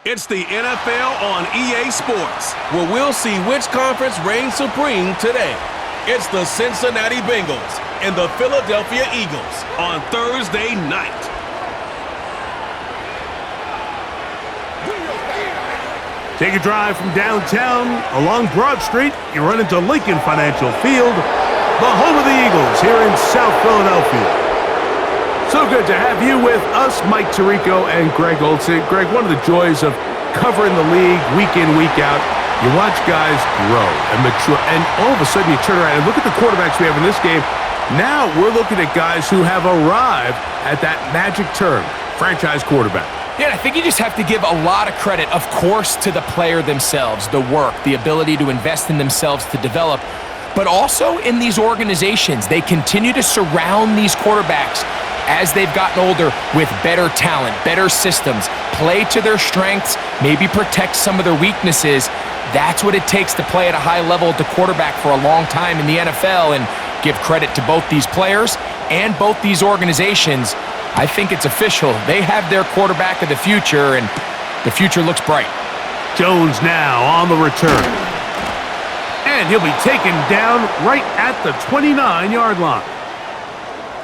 It's the NFL on EA Sports, where we'll see which conference reigns supreme today. It's the Cincinnati Bengals and the Philadelphia Eagles on Thursday night. Take a drive from downtown along Broad Street. You run into Lincoln Financial Field, the home of the Eagles here in South Philadelphia. So good to have you with us, Mike Tirico and Greg Olsen. Greg, one of the joys of covering the league week in, week out, you watch guys grow and mature, and all of a sudden you turn around and look at the quarterbacks we have in this game. Now we're looking at guys who have arrived at that magic term, franchise quarterback. Yeah, I think you just have to give a lot of credit, of course, to the player themselves, the work, the ability to invest in themselves to develop, but also in these organizations. They continue to surround these quarterbacks as they've gotten older with better talent, better systems, play to their strengths, maybe protect some of their weaknesses. That's what it takes to play at a high level at the quarterback for a long time in the NFL, and give credit to both these players and both these organizations. I think it's official. They have their quarterback of the future, and the future looks bright. Jones now on the return. And he'll be taken down right at the 29-yard line.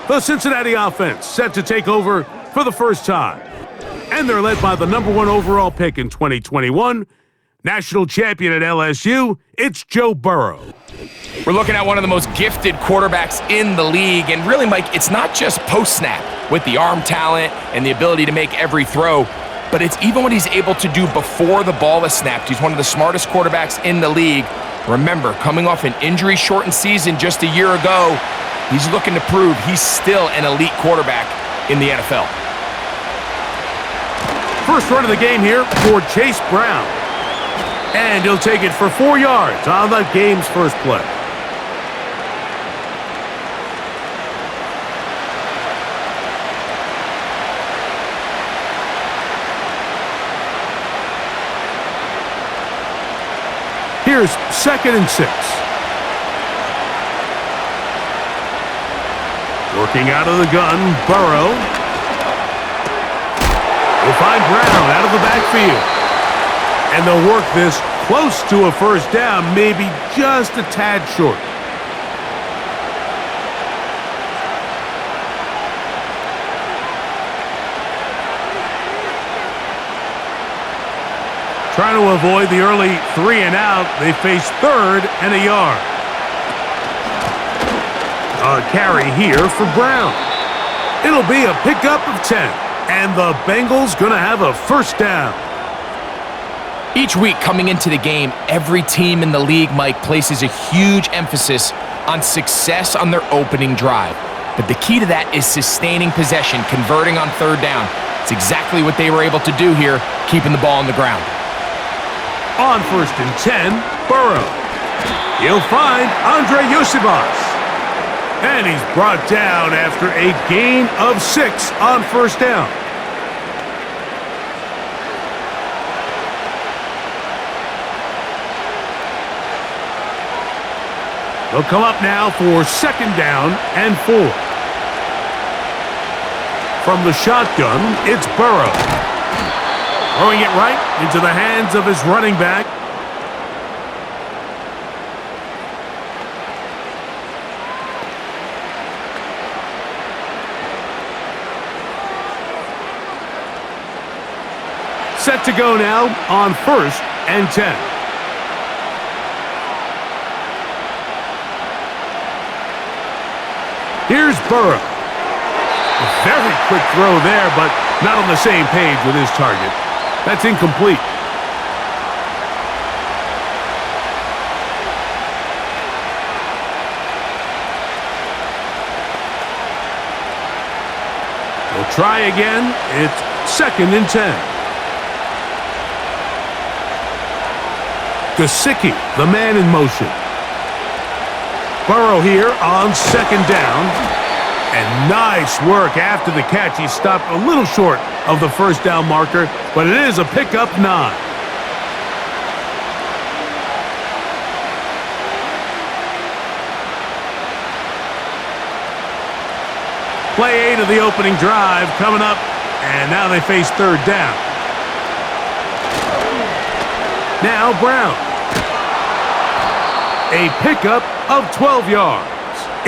The Cincinnati offense set to take over for the first time. And they're led by the #1 overall pick in 2021, national champion at LSU, it's Joe Burrow. We're looking at one of the most gifted quarterbacks in the league, and really, Mike, it's not just post-snap with the arm talent and the ability to make every throw, but it's even what he's able to do before the ball is snapped. He's one of the smartest quarterbacks in the league. Remember, coming off an injury-shortened season just a year ago, he's looking to prove he's still an elite quarterback in the NFL. First run of the game here for Chase Brown. And he'll take it for 4 yards on the game's first play. Here's 2nd and 6. Working out of the gun, Burrow. Will find Brown out of the backfield. And they'll work this close to a first down, maybe just a tad short. Trying to avoid the early 3 and out, they face 3rd and a yard. A carry here for Brown. It'll be a pickup of 10, and the Bengals gonna have a first down. Each week coming into the game, every team in the league, Mike, places a huge emphasis on success on their opening drive. But the key to that is sustaining possession, converting on 3rd down. It's exactly what they were able to do here, keeping the ball on the ground. On 1st and 10, Burrow. He'll find Andre Yosibas. And he's brought down after a gain of 6 on 1st down. They'll come up now for 2nd down and 4. From the shotgun, it's Burrow. Throwing it right into the hands of his running back. Set to go now on 1st and 10. Here's Burrow. A very quick throw there, but not on the same page with his target. That's incomplete. We'll try again. It's 2nd and 10. Gesicki, the man in motion. Burrow here on 2nd down. And nice work after the catch. He stopped a little short of the first down marker, but it is a pickup 9. Play 8 of the opening drive coming up, and now they face 3rd down. Now Brown. A pickup of 12 yards.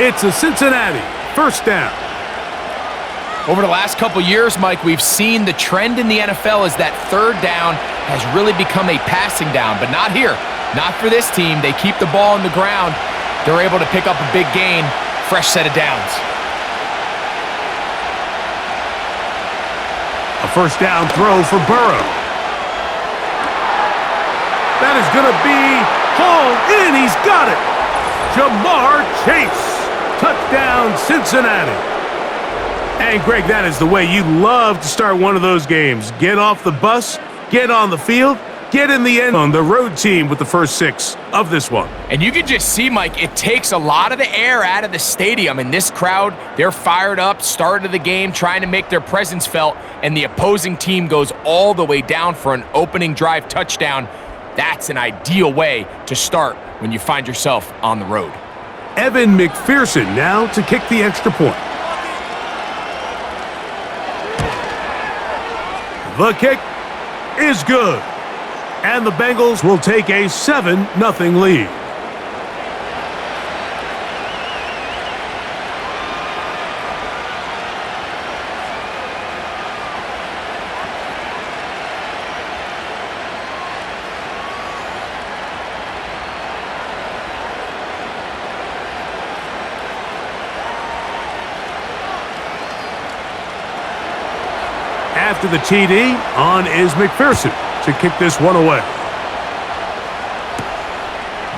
It's a Cincinnati first down. Over the last couple years, Mike, we've seen the trend in the NFL is that third down has really become a passing down, but not here. Not for this team. They keep the ball on the ground. They're able to pick up a big gain. Fresh set of downs. A first down throw for Burrow. That is going to be hauled in. He's got it. Jamar Chase. Touchdown, Cincinnati. And, Greg, that is the way you love to start one of those games. Get off the bus, get on the field, get in the end on the road team with the first 6 of this one. And you can just see, Mike, it takes a lot of the air out of the stadium. And this crowd, they're fired up, start of the game, trying to make their presence felt, and the opposing team goes all the way down for an opening drive touchdown. That's an ideal way to start when you find yourself on the road. Evan McPherson now to kick the extra point. The kick is good. And the Bengals will take a 7-0 lead. After the TD, on is McPherson to kick this one away.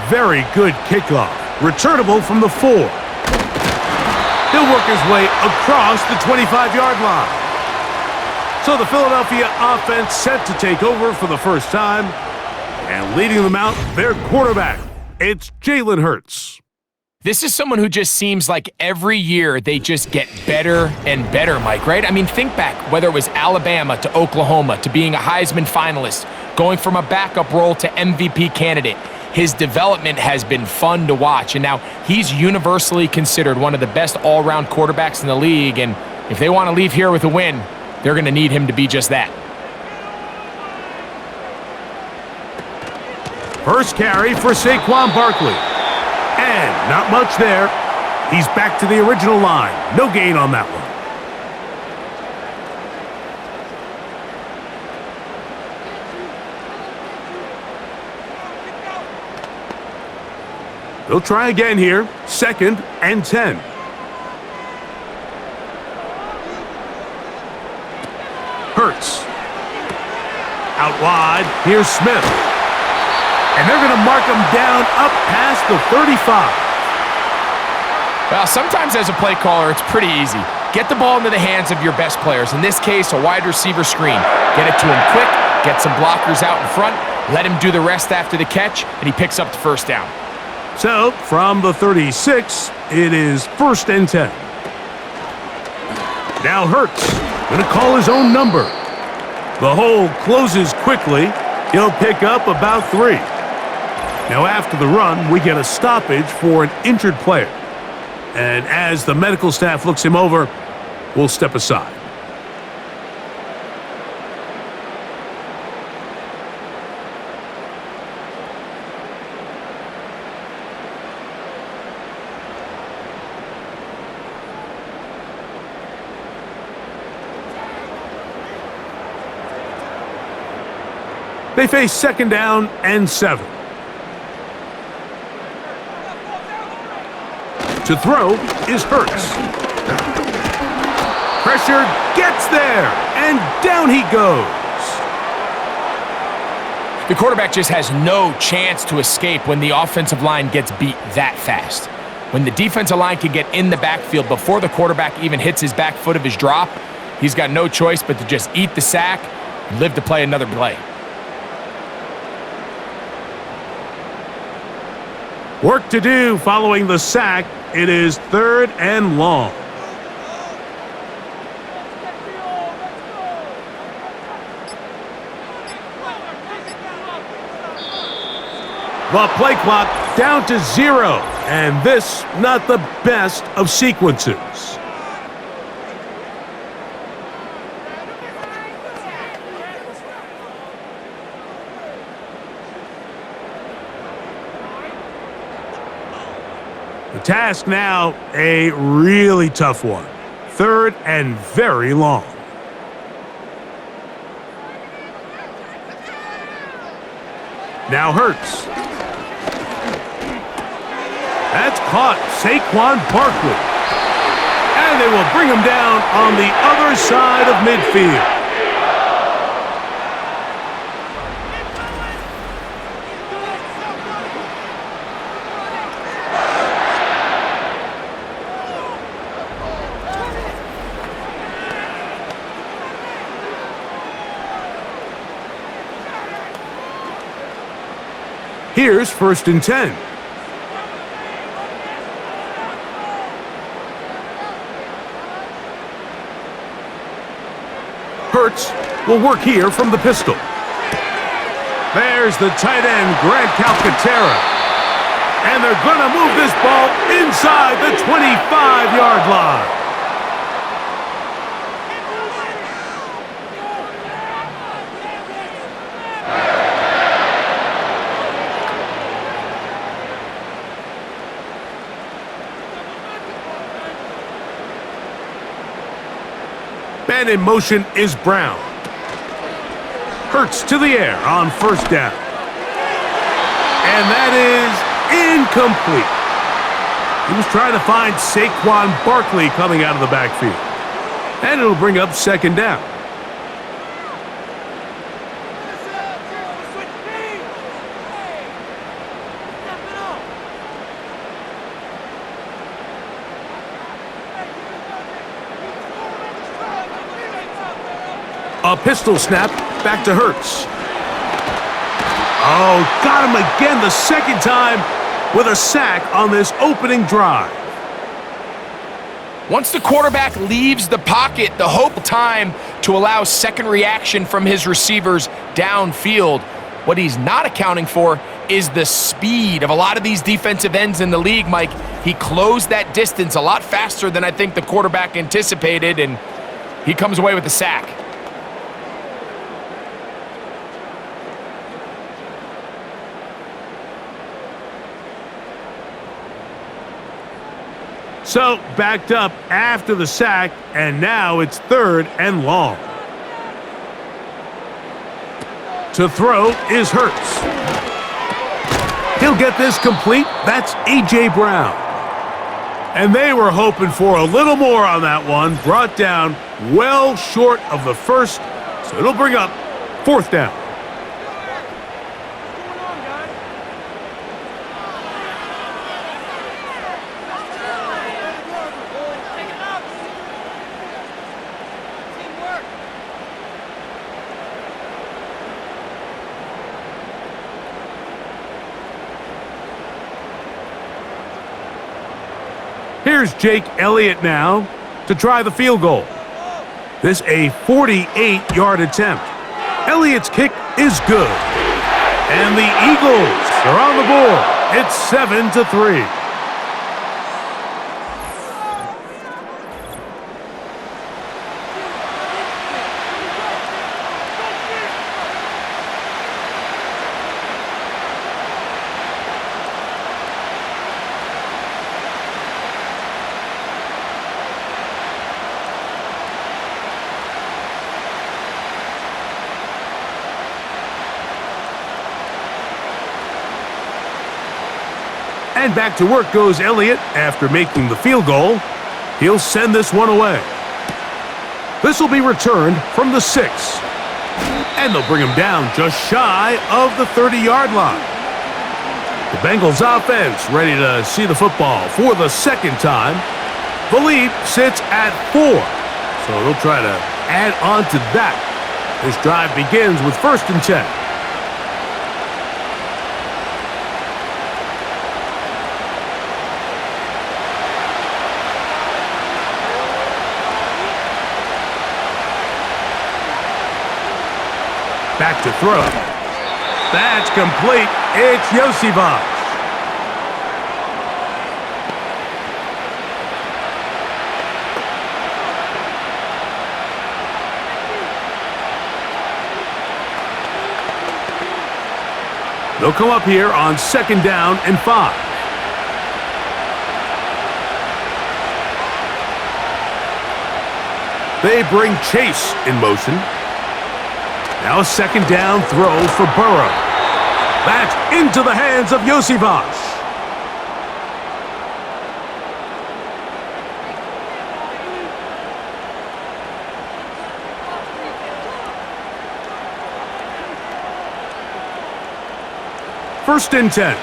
Very good kickoff. Returnable from the 4. He'll work his way across the 25-yard line. So the Philadelphia offense set to take over for the first time. And leading them out, their quarterback. It's Jalen Hurts. This is someone who just seems like every year they just get better and better, Mike, right? I mean, think back, whether it was Alabama to Oklahoma to being a Heisman finalist, going from a backup role to MVP candidate. His development has been fun to watch, and now he's universally considered one of the best all-around quarterbacks in the league, and if they want to leave here with a win, they're going to need him to be just that. First carry for Saquon Barkley. And not much there. He's back to the original line. No gain on that one. They'll try again here. 2nd and 10. Hurts. Out wide. Here's Smith. And they're going to mark him down up past the 35. Well, sometimes as a play caller, it's pretty easy. Get the ball into the hands of your best players. In this case, a wide receiver screen. Get it to him quick, get some blockers out in front, let him do the rest after the catch, and he picks up the first down. So, from the 36, it is 1st and 10. Now Hurts going to call his own number. The hole closes quickly. He'll pick up about 3. Now, after the run, we get a stoppage for an injured player. And as the medical staff looks him over, we'll step aside. They face 2nd down and 7. To throw is Hurts. Pressure gets there, and down he goes. The quarterback just has no chance to escape when the offensive line gets beat that fast. When the defensive line can get in the backfield before the quarterback even hits his back foot of his drop, he's got no choice but to just eat the sack and live to play another play. Work to do following the sack. It is 3rd and long. The play clock down to 0. And this, not the best of sequences. The task now, a really tough one. 3rd and very long. Now Hurts. That's caught. Saquon Barkley. And they will bring him down on the other side of midfield. Here's 1st and 10. Hurts will work here from the pistol. There's the tight end, Grant Calcaterra. And they're going to move this ball inside the 25-yard line. Man in motion is Brown. Hurts to the air on 1st down. And that is incomplete. He was trying to find Saquon Barkley coming out of the backfield. And it'll bring up 2nd down. A pistol snap, back to Hurts. Oh, got him again the 2nd time with a sack on this opening drive. Once the quarterback leaves the pocket, the hope time to allow second reaction from his receivers downfield. What he's not accounting for is the speed of a lot of these defensive ends in the league, Mike. He closed that distance a lot faster than I think the quarterback anticipated, and he comes away with the sack. So, backed up after the sack, and now it's 3rd and long. To throw is Hurts. He'll get this complete. That's A.J. Brown. And they were hoping for a little more on that one. Brought down well short of the 1st, so it'll bring up 4th down. Here's Jake Elliott now to try the field goal. This a 48-yard attempt. Elliott's kick is good. And the Eagles are on the board. It's 7-3. And back to work goes Elliott after making the field goal. He'll send this one away. This will be returned from the 6. And they'll bring him down just shy of the 30-yard line. The Bengals offense ready to see the football for the 2nd time. The lead sits at 4. So they'll try to add on to that. This drive begins with 1st and 10. Back to throw. That's complete. It's Yosivas. They'll come up here on 2nd down and 5. They bring Chase in motion. Now a second down throw for Burrow. That's into the hands of Josivas. First and 10.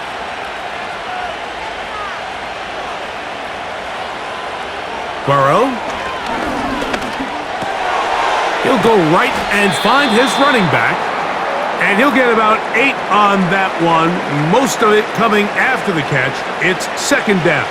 Burrow. He'll go right and find his running back. And he'll get about 8 on that one, most of it coming after the catch. It's second down.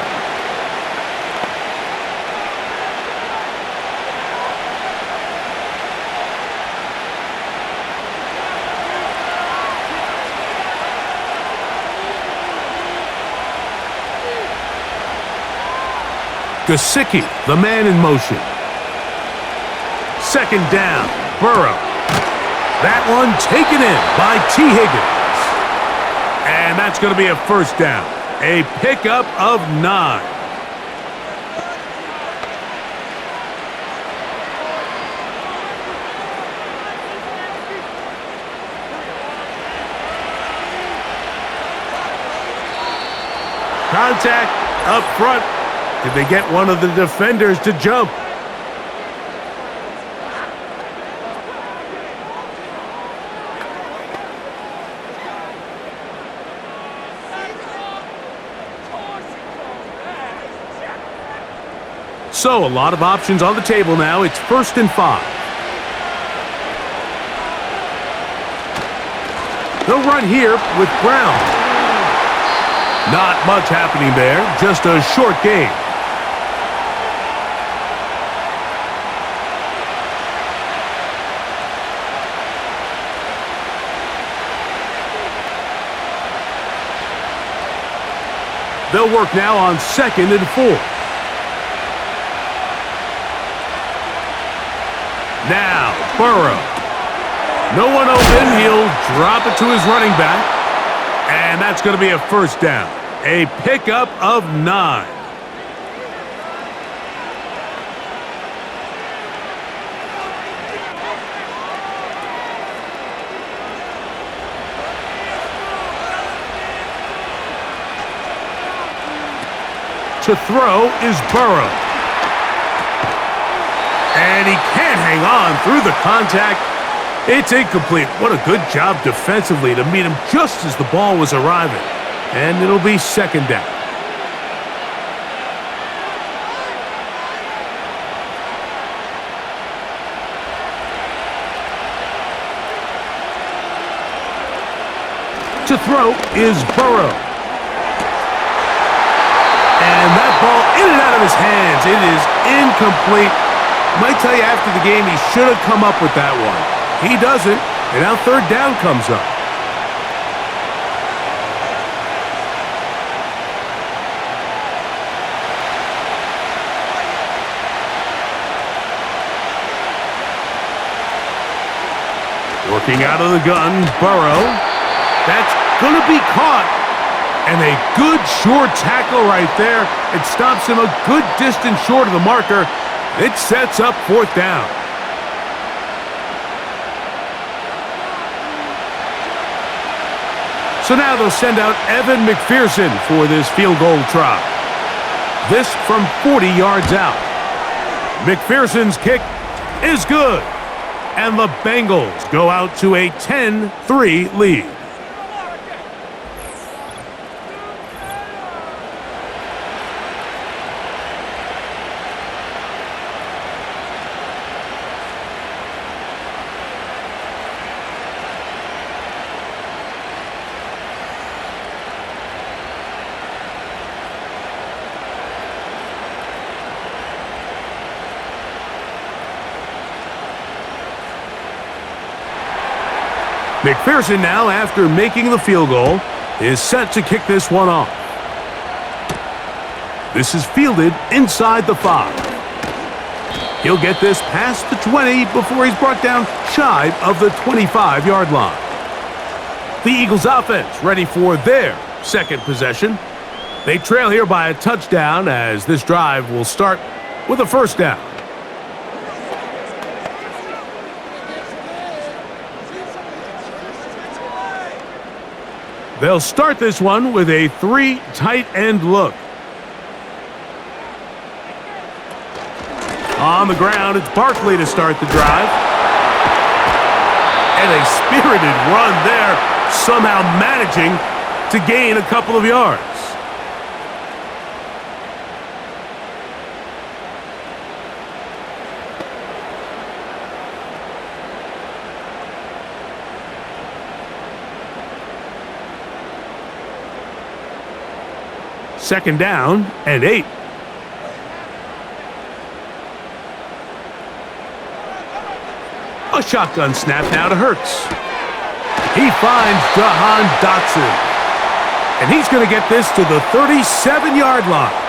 Gesicki, the man in motion. Second down, Burrow. That one taken in by T. Higgins. And that's going to be a first down. A pickup of 9. Contact up front. Did they get one of the defenders to jump? So, a lot of options on the table now. It's first and 5. They'll run here with Brown. Not much happening there. Just a short game. They'll work now on second and 4. Now, Burrow. No one open. He'll drop it to his running back. And that's going to be a first down. A pickup of 9. To throw is Burrow. And he can't hang on through the contact. It's incomplete. What a good job defensively to meet him just as the ball was arriving. And it'll be second down. To throw is Burrow. And that ball in and out of his hands. It is incomplete. I might tell you after the game he should have come up with that one. He doesn't, and now third down comes up. Working out of the gun, Burrow. That's going to be caught. And a good short tackle right there. It stops him a good distance short of the marker. It sets up fourth down. So now they'll send out Evan McPherson for this field goal try. This from 40 yards out. McPherson's kick is good. And the Bengals go out to a 10-3 lead. McPherson now, after making the field goal, is set to kick this one off. This is fielded inside the 5. He'll get this past the 20 before he's brought down shy of the 25-yard line. The Eagles offense ready for their second possession. They trail here by a touchdown as this drive will start with a first down. They'll start this one with a 3 tight end look. On the ground, it's Barkley to start the drive. And a spirited run there, somehow managing to gain a couple of yards. Second down and 8. A shotgun snap now to Hurts. He finds Jahan Dotson. And he's going to get this to the 37-yard line.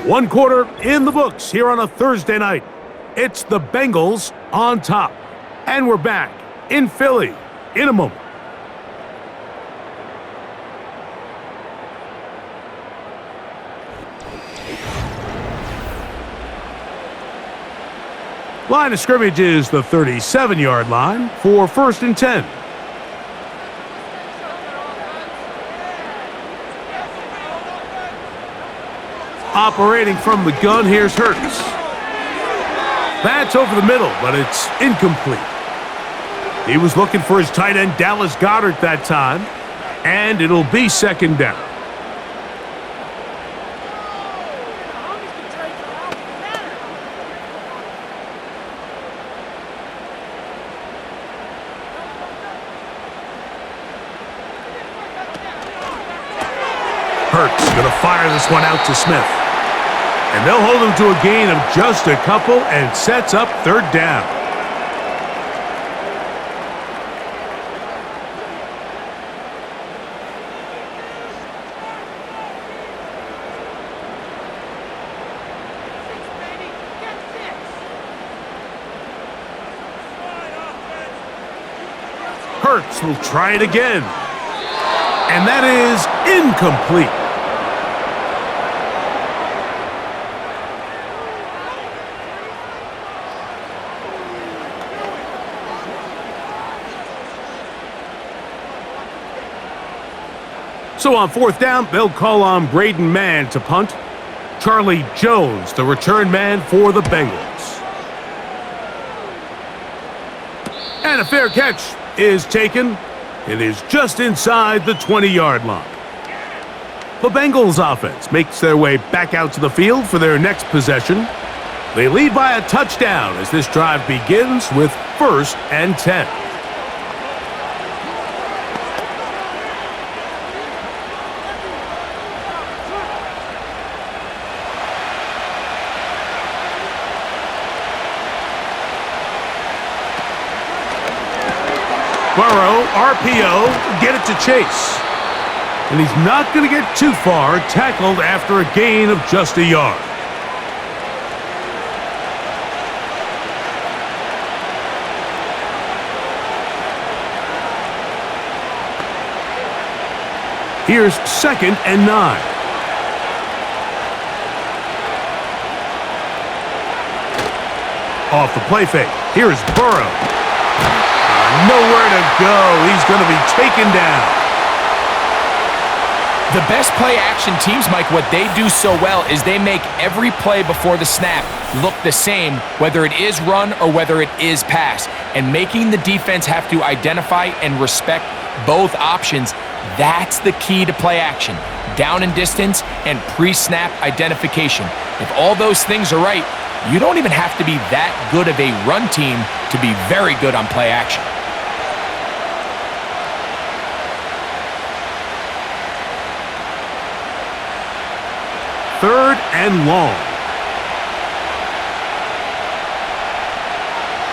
One quarter in the books here on a Thursday night. It's the Bengals on top. And we're back in Philly in a moment. Line of scrimmage is the 37-yard line for 1st and 10. Operating from the gun, here's Hurts. That's over the middle, but it's incomplete. He was looking for his tight end, Dallas Goedert, that time, and it'll be second down. Hurts going to fire this one out to Smith. And they'll hold him to a gain of just a couple and sets up third down. Hurts will try it again. And that is incomplete. So on 4th down, they'll call on Braden Mann to punt. Charlie Jones, the return man for the Bengals. And a fair catch is taken. It is just inside the 20-yard line. The Bengals offense makes their way back out to the field for their next possession. They lead by a touchdown as this drive begins with 1st and 10. Burrow, RPO, get it to Chase. And he's not going to get too far, tackled after a gain of just a yard. Here's 2nd and 9. Off the play fake. Here's Burrow. Nowhere to go. He's going to be taken down. The best play-action teams, Mike, what they do so well is they make every play before the snap look the same, whether it is run or whether it is pass. And making the defense have to identify and respect both options, that's the key to play-action. Down and distance and pre-snap identification. If all those things are right, you don't even have to be that good of a run team to be very good on play-action. Third and long.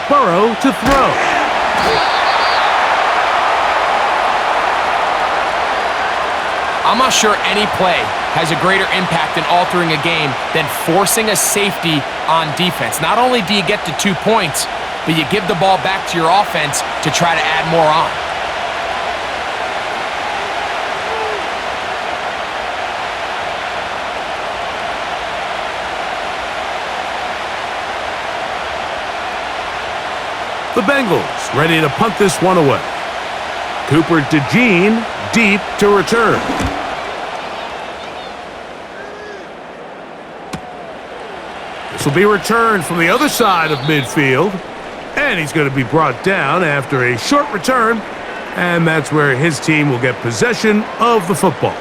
Burrow to throw. I'm not sure any play has a greater impact in altering a game than forcing a safety on defense. Not only do you get to 2 points, but you give the ball back to your offense to try to add more on. The Bengals ready to punt this one away. Cooper to Gene, deep to return. This will be returned from the other side of midfield. And he's going to be brought down after a short return. And that's where his team will get possession of the football.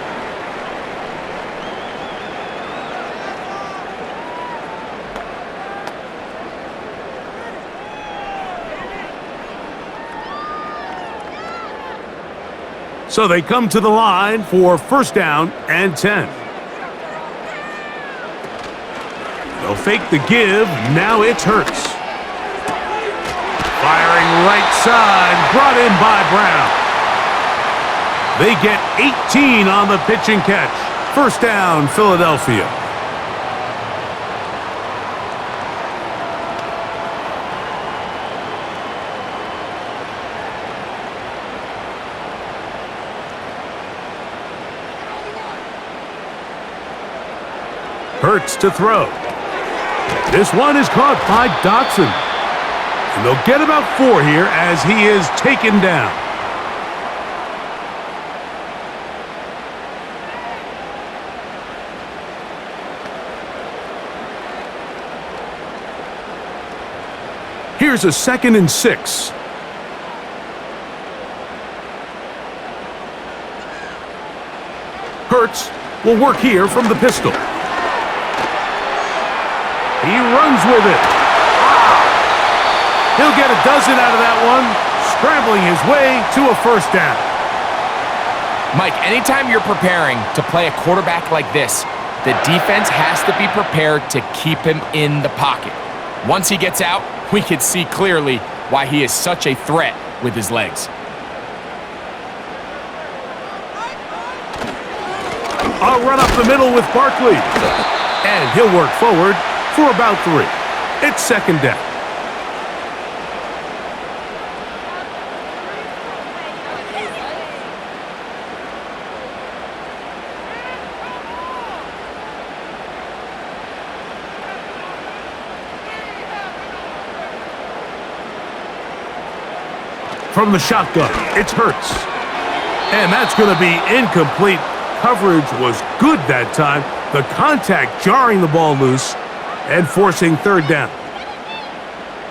So they come to the line for first down and 10. They'll fake the give. Now it's Hurts. Firing right side, brought in by Brown. They get 18 on the pitch and catch. First down, Philadelphia. Hurts to throw. This one is caught by Dotson. And they'll get about 4 here as he is taken down. Here's a 2nd and 6. Hurts will work here from the pistol. He runs with it. He'll get a dozen out of that one, scrambling his way to a first down. Mike, anytime you're preparing to play a quarterback like this, the defense has to be prepared to keep him in the pocket. Once he gets out, we can see clearly why he is such a threat with his legs. I'll run up the middle with Barkley. And he'll work forward for about 3. It's second down. From the shotgun, it's Hurts. And that's going to be incomplete. Coverage was good that time. The contact jarring the ball loose and forcing third down.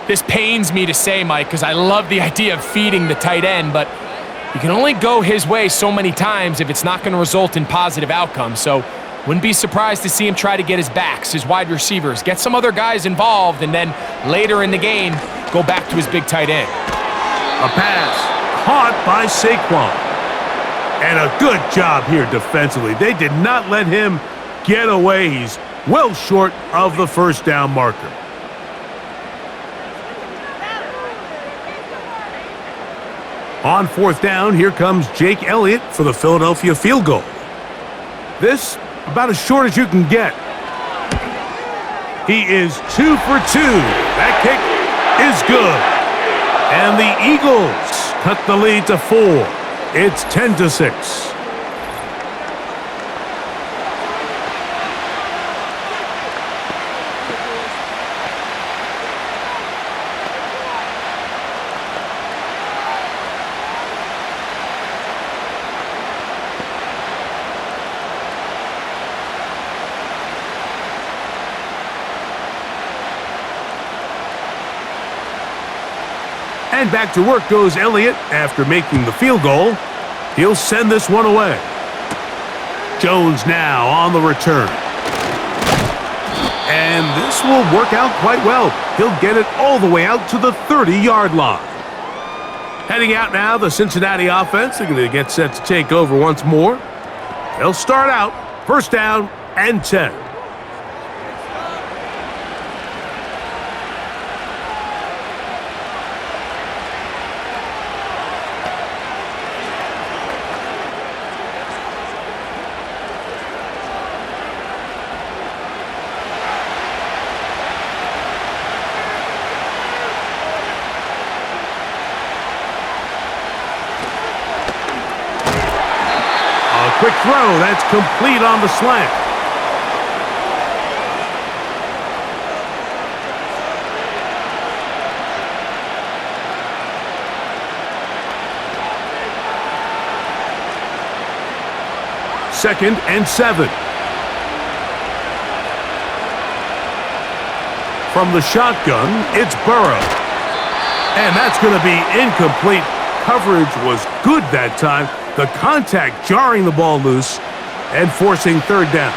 This pains me to say, Mike, because I love the idea of feeding the tight end, but you can only go his way so many times if it's not going to result in positive outcomes. So wouldn't be surprised to see him try to get his backs, his wide receivers, get some other guys involved, and then later in the game, go back to his big tight end. A pass caught by Saquon. And a good job here defensively. They did not let him get away. He's well short of the first down marker. On fourth down, here comes Jake Elliott for the Philadelphia field goal. This, about as short as you can get. He is 2 for 2. That kick is good. And the Eagles cut the lead to 4. It's 10-6. And back to work goes Elliott after making the field goal. He'll send this one away. Jones now on the return. And this will work out quite well. He'll get it all the way out to the 30-yard line. Heading out now, the Cincinnati offense. They're going to get set to take over once more. They'll start out first down and 10. Quick throw, that's complete on the slant. 2nd and 7. From the shotgun, it's Burrow. And that's going to be incomplete. Coverage was good that time. The contact jarring the ball loose and forcing 3rd down.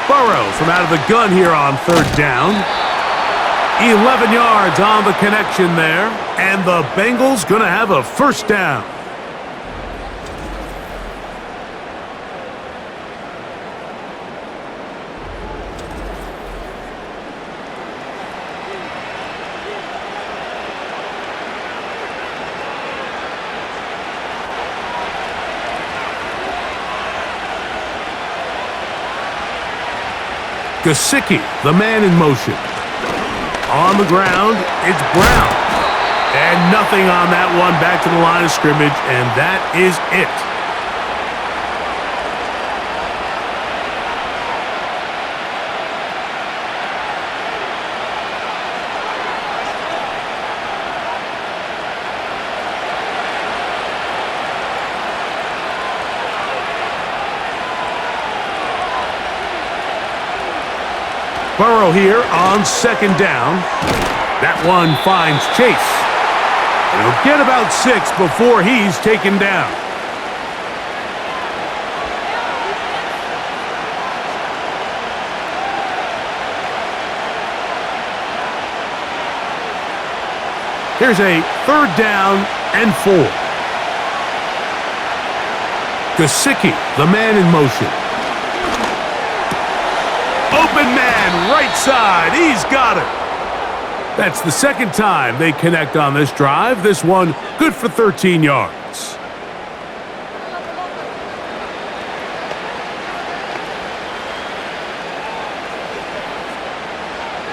Burrow from out of the gun here on 3rd down. 11 yards on the connection there. And the Bengals going to have a 1st down. Gesicki, the man in motion. On the ground, it's Brown. And nothing on that one, back to the line of scrimmage, and that is it. Burrow here on 2nd down. That one finds Chase. And he'll get about 6 before he's taken down. Here's a 3rd down and 4. Gesicki, the man in motion. Open man, right side. He's got it. That's the 2nd time they connect on this drive. This one good for 13 yards.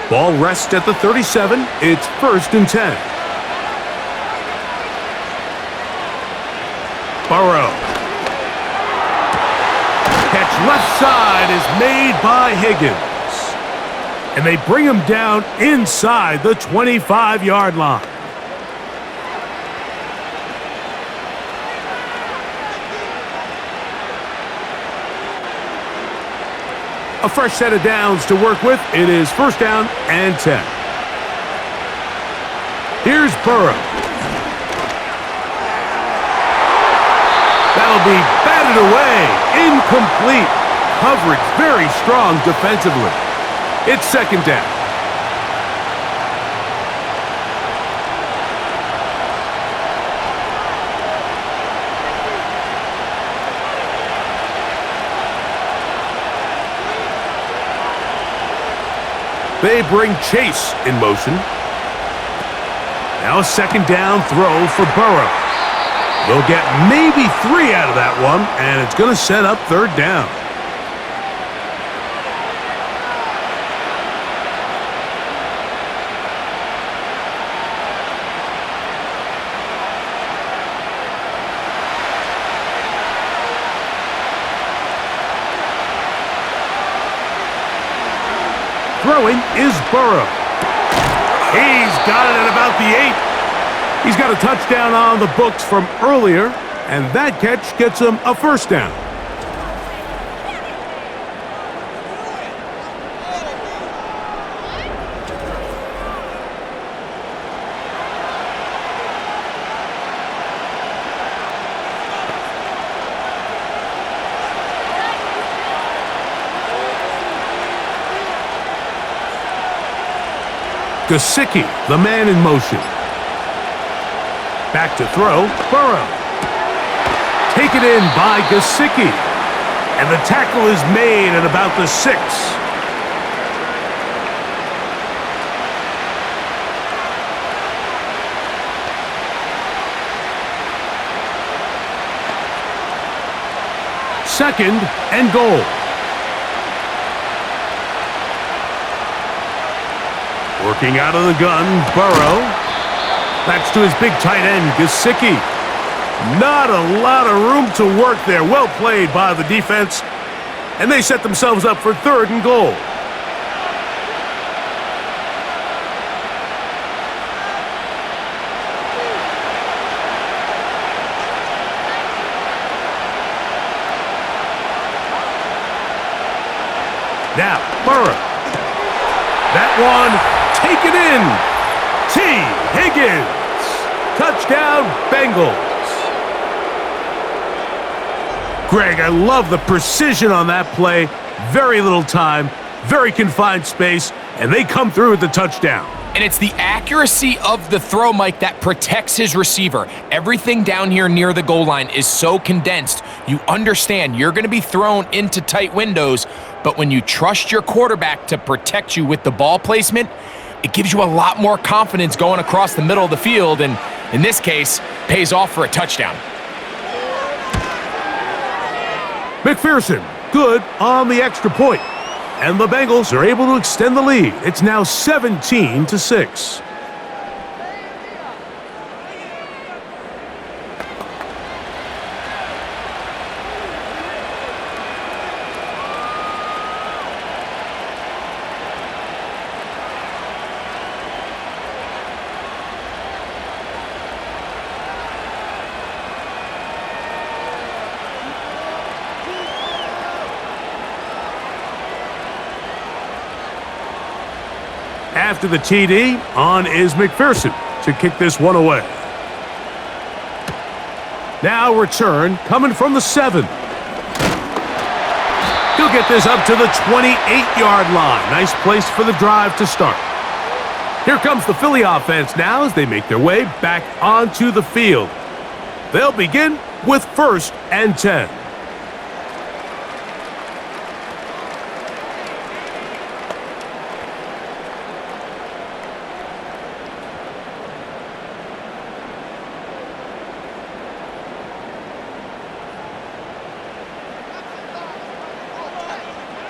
Ball rests at the 37. It's 1st and 10. Burrow. Catch left side is made by Higgins. And they bring him down inside the 25-yard line. A fresh set of downs to work with. It is 1st down and 10. Here's Burrow. That'll be batted away. Incomplete. Coverage very strong defensively. It's 2nd down. They bring Chase in motion. Now a 2nd down throw for Burrow. They'll get maybe 3 out of that one, and it's going to set up 3rd down. Throwing is Burrow. He's got it at about the 8. He's got a touchdown on the books from earlier, and that catch gets him a 1st down. Gesicki, the man in motion. Back to throw, Burrow. Taken in by Gesicki. And the tackle is made at about the 6. Second and goal. Working out of the gun, Burrow. That's to his big tight end, Gesicki. Not a lot of room to work there. Well played by the defense. And they set themselves up for 3rd and goal. Now, Burrow. That one taken in. T. Higgins. Touchdown, Bengals. Greg, I love the precision on that play. Very little time, very confined space, and they come through with the touchdown. And it's the accuracy of the throw, Mike, that protects his receiver. Everything down here near the goal line is so condensed. You understand you're going to be thrown into tight windows, but when you trust your quarterback to protect you with the ball placement, it gives you a lot more confidence going across the middle of the field, and in this case, pays off for a touchdown. McPherson, good on the extra point. And the Bengals are able to extend the lead. It's now 17-6. After the TD, on is McPherson to kick this one away. Now return coming from the 7. He'll get this up to the 28-yard line. Nice place for the drive to start. Here comes the Philly offense now as they make their way back onto the field. They'll begin with 1st and 10.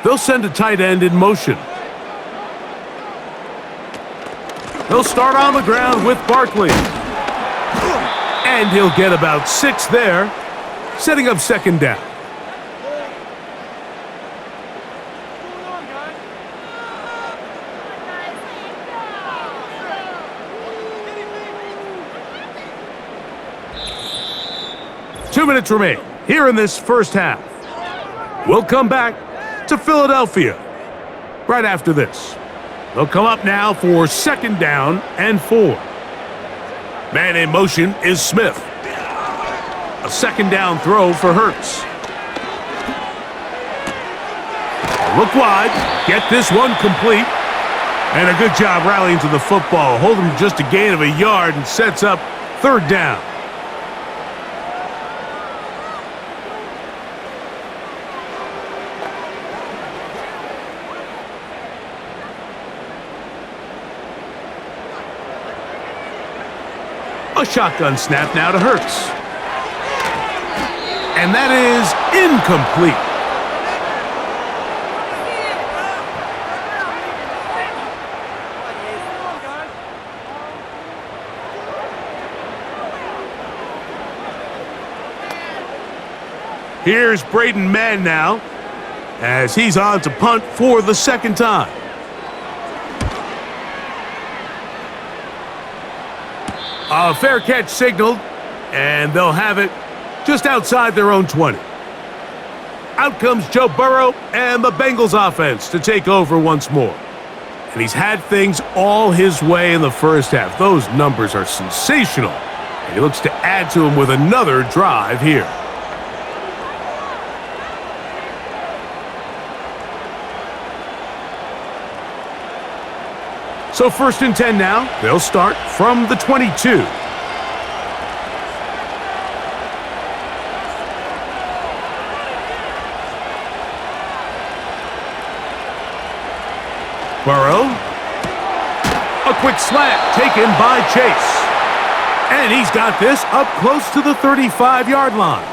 They'll send a tight end in motion. They'll start on the ground with Barkley. And he'll get about 6 there, setting up 2nd down. Two minutes remain here in this first half. We'll come back to Philadelphia right after this. They'll come up now for 2nd down and 4. Man in motion is Smith. A 2nd down throw for Hurts. Look wide, get this one complete. And a good job rallying to the football. Hold him just a gain of a yard and sets up 3rd down. A shotgun snap now to Hurts. And that is incomplete. Here's Braden Mann now as he's on to punt for the 2nd time. A fair catch signaled, and they'll have it just outside their own 20. Out comes Joe Burrow and the Bengals offense to take over once more. And he's had things all his way in the first half. Those numbers are sensational. And he looks to add to them with another drive here. So 1st and 10 now. They'll start from the 22. Burrow. A quick slant taken by Chase. And he's got this up close to the 35-yard line.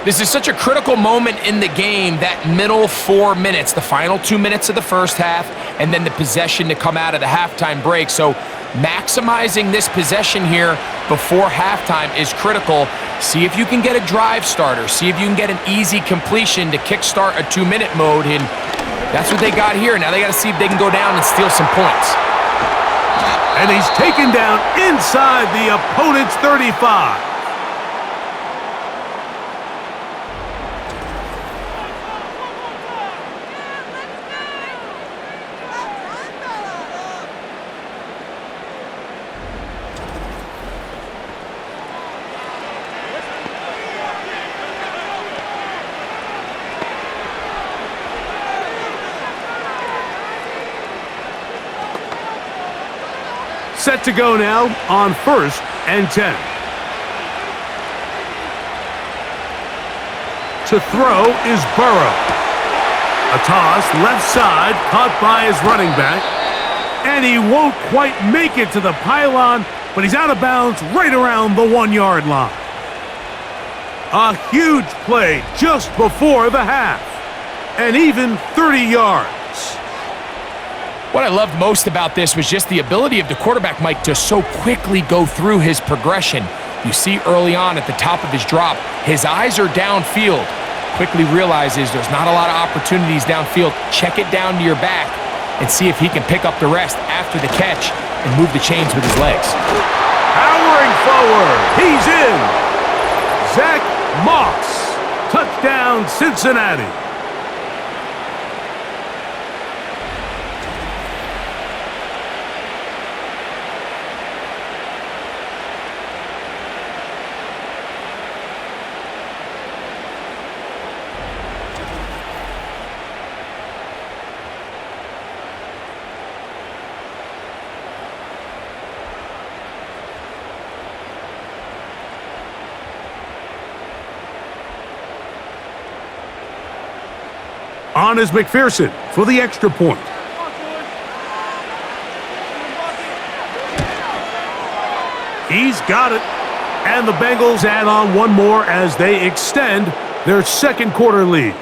This is such a critical moment in the game, that middle 4 minutes, the final 2 minutes of the first half, and then the possession to come out of the halftime break. So maximizing this possession here before halftime is critical. See if you can get a drive starter. See if you can get an easy completion to kickstart a 2-minute mode, and that's what they got here. Now they got to see if they can go down and steal some points. And he's taken down inside the opponent's 35. Set to go now on 1st and 10. To throw is Burrow. A toss left side caught by his running back. And he won't quite make it to the pylon, but he's out of bounds right around the 1-yard line. A huge play just before the half. And even 30 yards. What I loved most about this was just the ability of the quarterback, Mike, to so quickly go through his progression. You see early on at the top of his drop, his eyes are downfield. Quickly realizes there's not a lot of opportunities downfield. Check it down to your back and see if he can pick up the rest after the catch and move the chains with his legs. Powering forward, he's in. Zach Moss, touchdown Cincinnati. On is McPherson for the extra point. He's got it. And the Bengals add on one more as they extend their second quarter lead.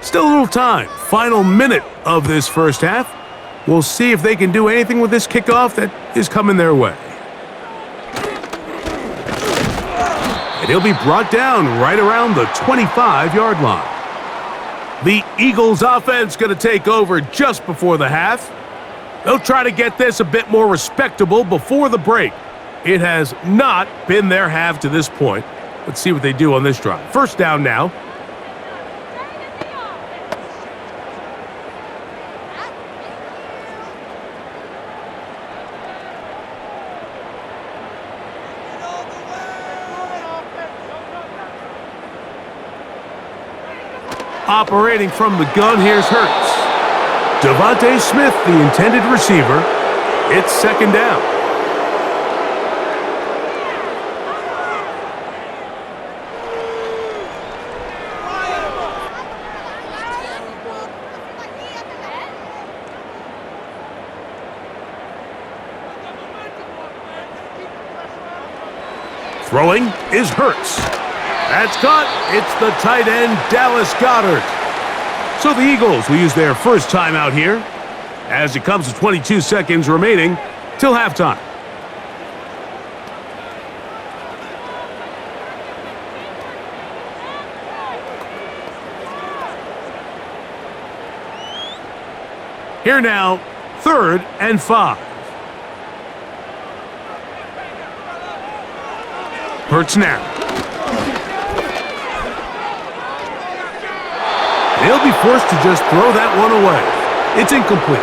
Still a little time. Final minute of this first half. We'll see if they can do anything with this kickoff that is coming their way. And he'll be brought down right around the 25-yard line. The Eagles offense going to take over just before the half. They'll try to get this a bit more respectable before the break. It has not been their half to this point. Let's see what they do on this drive. First down now. Operating from the gun, here's Hurts. Devontae Smith, the intended receiver. It's second down. Throwing is Hurts. That's caught. It's the tight end, Dallas Goedert. So the Eagles will use their first timeout here as it comes to 22 seconds remaining till halftime. Here now, 3rd and 5. Hurts now. They'll be forced to just throw that one away. It's incomplete.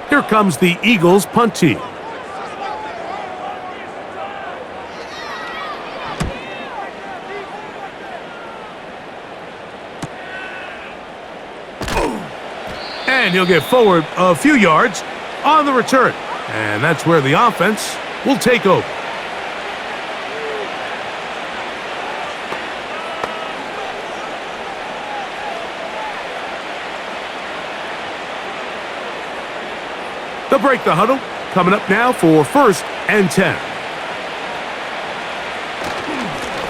Here comes the Eagles punt team. And he'll get forward a few yards on the return. And that's where the offense will take over. They'll break the huddle. Coming up now for 1st and 10.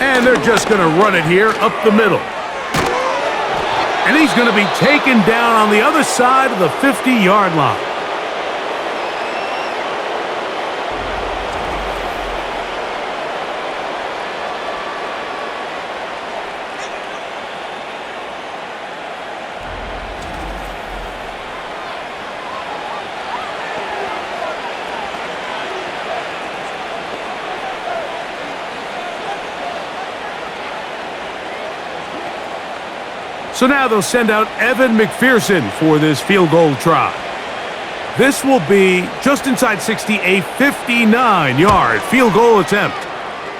And they're just going to run it here up the middle. And he's going to be taken down on the other side of the 50-yard line. So now they'll send out Evan McPherson for this field goal try. This will be just inside 60, a 59-yard field goal attempt.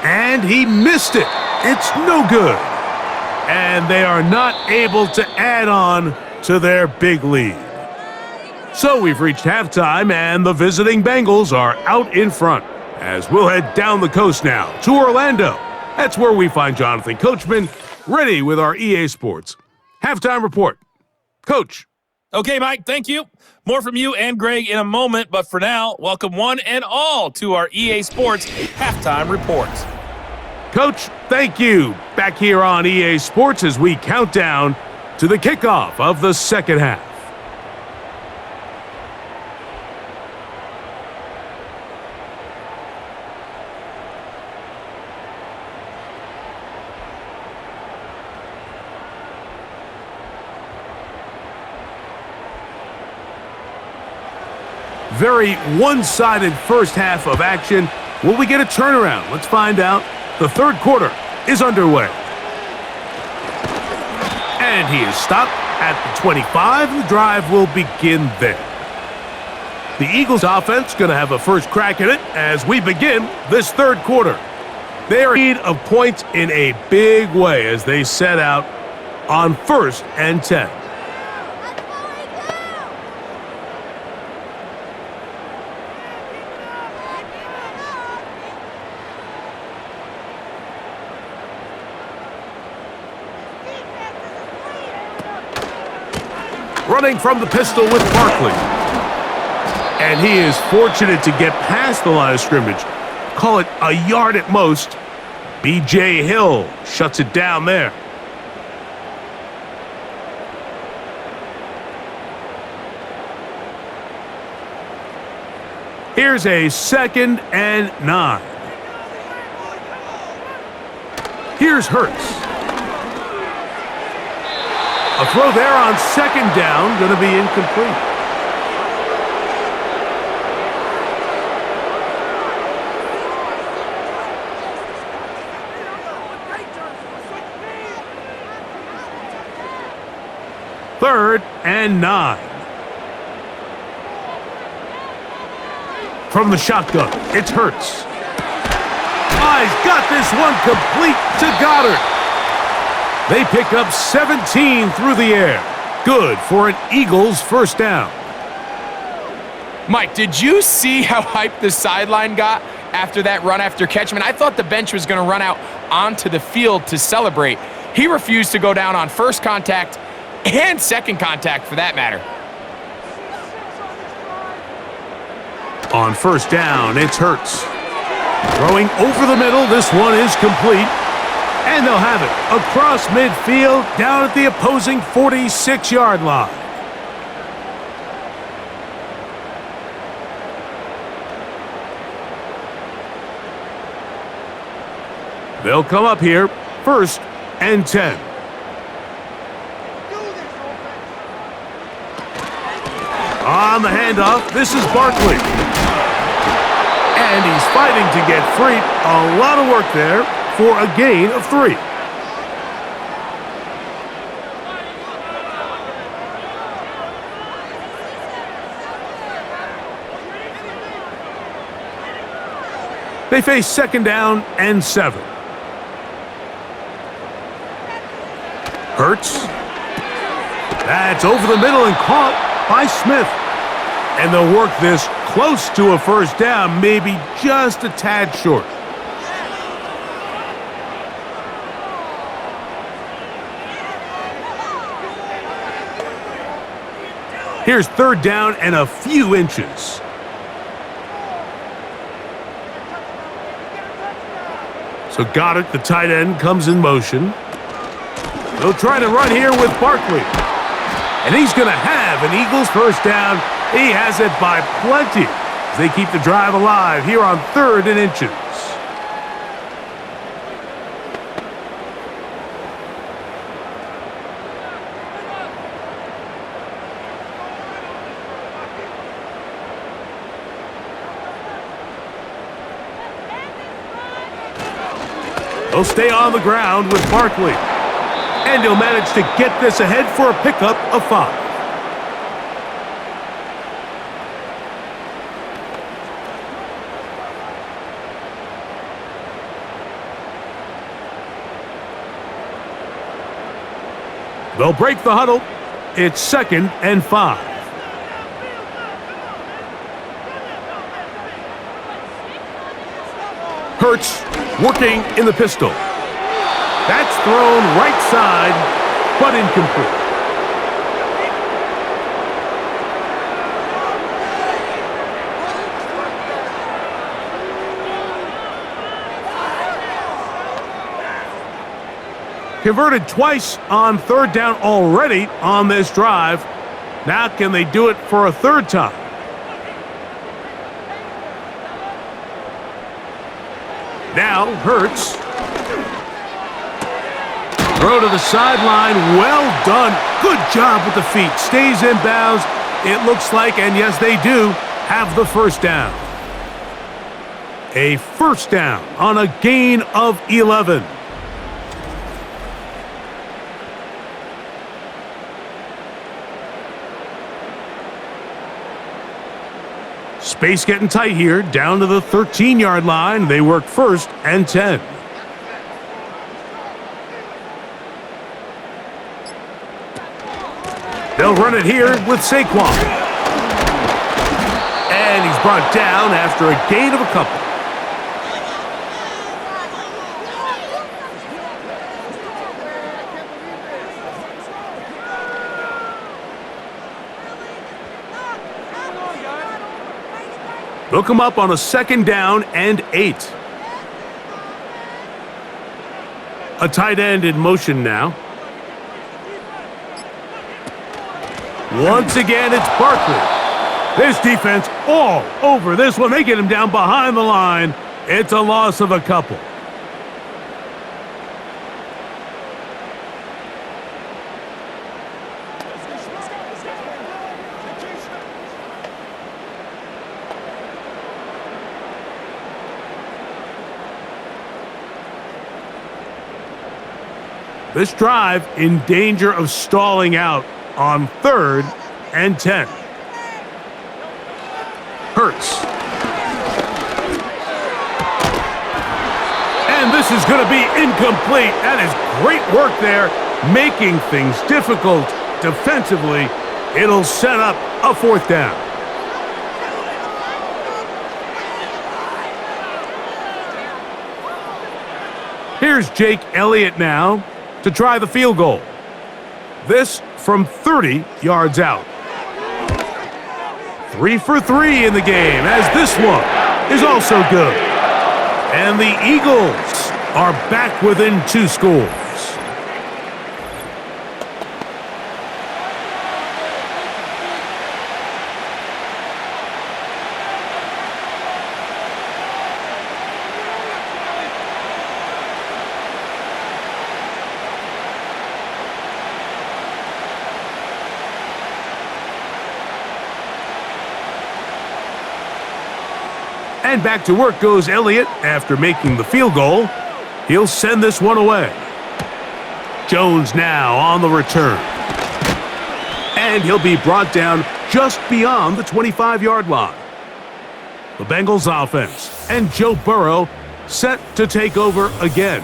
And he missed it. It's no good. And they are not able to add on to their big lead. So we've reached halftime, and the visiting Bengals are out in front. As we'll head down the coast now to Orlando. That's where we find Jonathan Coachman ready with our EA Sports Halftime Report. Coach. Okay, Mike, thank you. More from you and Greg in a moment, but for now, welcome one and all to our EA Sports Halftime Reports. Coach, thank you. Back here on EA Sports as we count down to the kickoff of the second half. Very one-sided first half of action. Will we get a turnaround? Let's find out. The third quarter is underway. And he is stopped at the 25, and the drive will begin there. The Eagles offense going to have a first crack at it as we begin this third quarter. They are in need of points in a big way as they set out on 1st and 10. Running from the pistol with Barkley. And he is fortunate to get past the line of scrimmage. Call it a yard at most. B.J. Hill shuts it down there. Here's a 2nd and 9. Here's Hurts. A throw there on 2nd down, going to be incomplete. Third and 9. From the shotgun, it's Hurts. He's got this one complete to Goddard. They pick up 17 through the air. Good for an Eagles first down. Mike, did you see how hyped the sideline got after that run after catch? I mean, I thought the bench was going to run out onto the field to celebrate. He refused to go down on first contact and second contact for that matter. On first down, it's Hurts. Throwing over the middle, this one is complete. And they'll have it across midfield down at the opposing 46-yard line. They'll come up here, 1st and 10. On the handoff, this is Barkley. And he's fighting to get free. A lot of work there for a gain of 3. They face 2nd down and 7. Hurts. That's over the middle and caught by Smith. And they'll work this close to a first down, maybe just a tad short. Here's third down and a few inches. So got it. The tight end comes in motion. They'll try to run here with Barkley. And he's going to have an Eagles first down. He has it by plenty as they keep the drive alive here on 3rd and inches. He'll stay on the ground with Barkley. And he'll manage to get this ahead for a pickup of 5. They'll break the huddle. It's 2nd and 5. Hurts working in the pistol. That's thrown right side, but incomplete. Converted twice on 3rd down already on this drive. Now can they do it for a 3rd time? Now Hurts. Throw to the sideline. Well done. Good job with the feet. Stays in bounds. It looks like, and yes, they do, have the first down. A first down on a gain of 11. Space getting tight here, down to the 13-yard line. They work 1st and 10. They'll run it here with Saquon. And he's brought down after a gain of a couple. They'll come up on a 2nd down and 8. A tight end in motion now. Once again, it's Barkley. This defense all over this one. They get him down behind the line. It's a loss of a couple. This drive in danger of stalling out on 3rd and 10. Hurts. And this is going to be incomplete. That is great work there, making things difficult defensively. It'll set up a 4th down. Here's Jake Elliott now to try the field goal. This from 30 yards out. 3 for 3 in the game, as this one is also good. And the Eagles are back within 2 scores. And back to work goes Elliott after making the field goal. He'll send this one away. Jones now on the return. And he'll be brought down just beyond the 25-yard line. The Bengals offense and Joe Burrow set to take over again.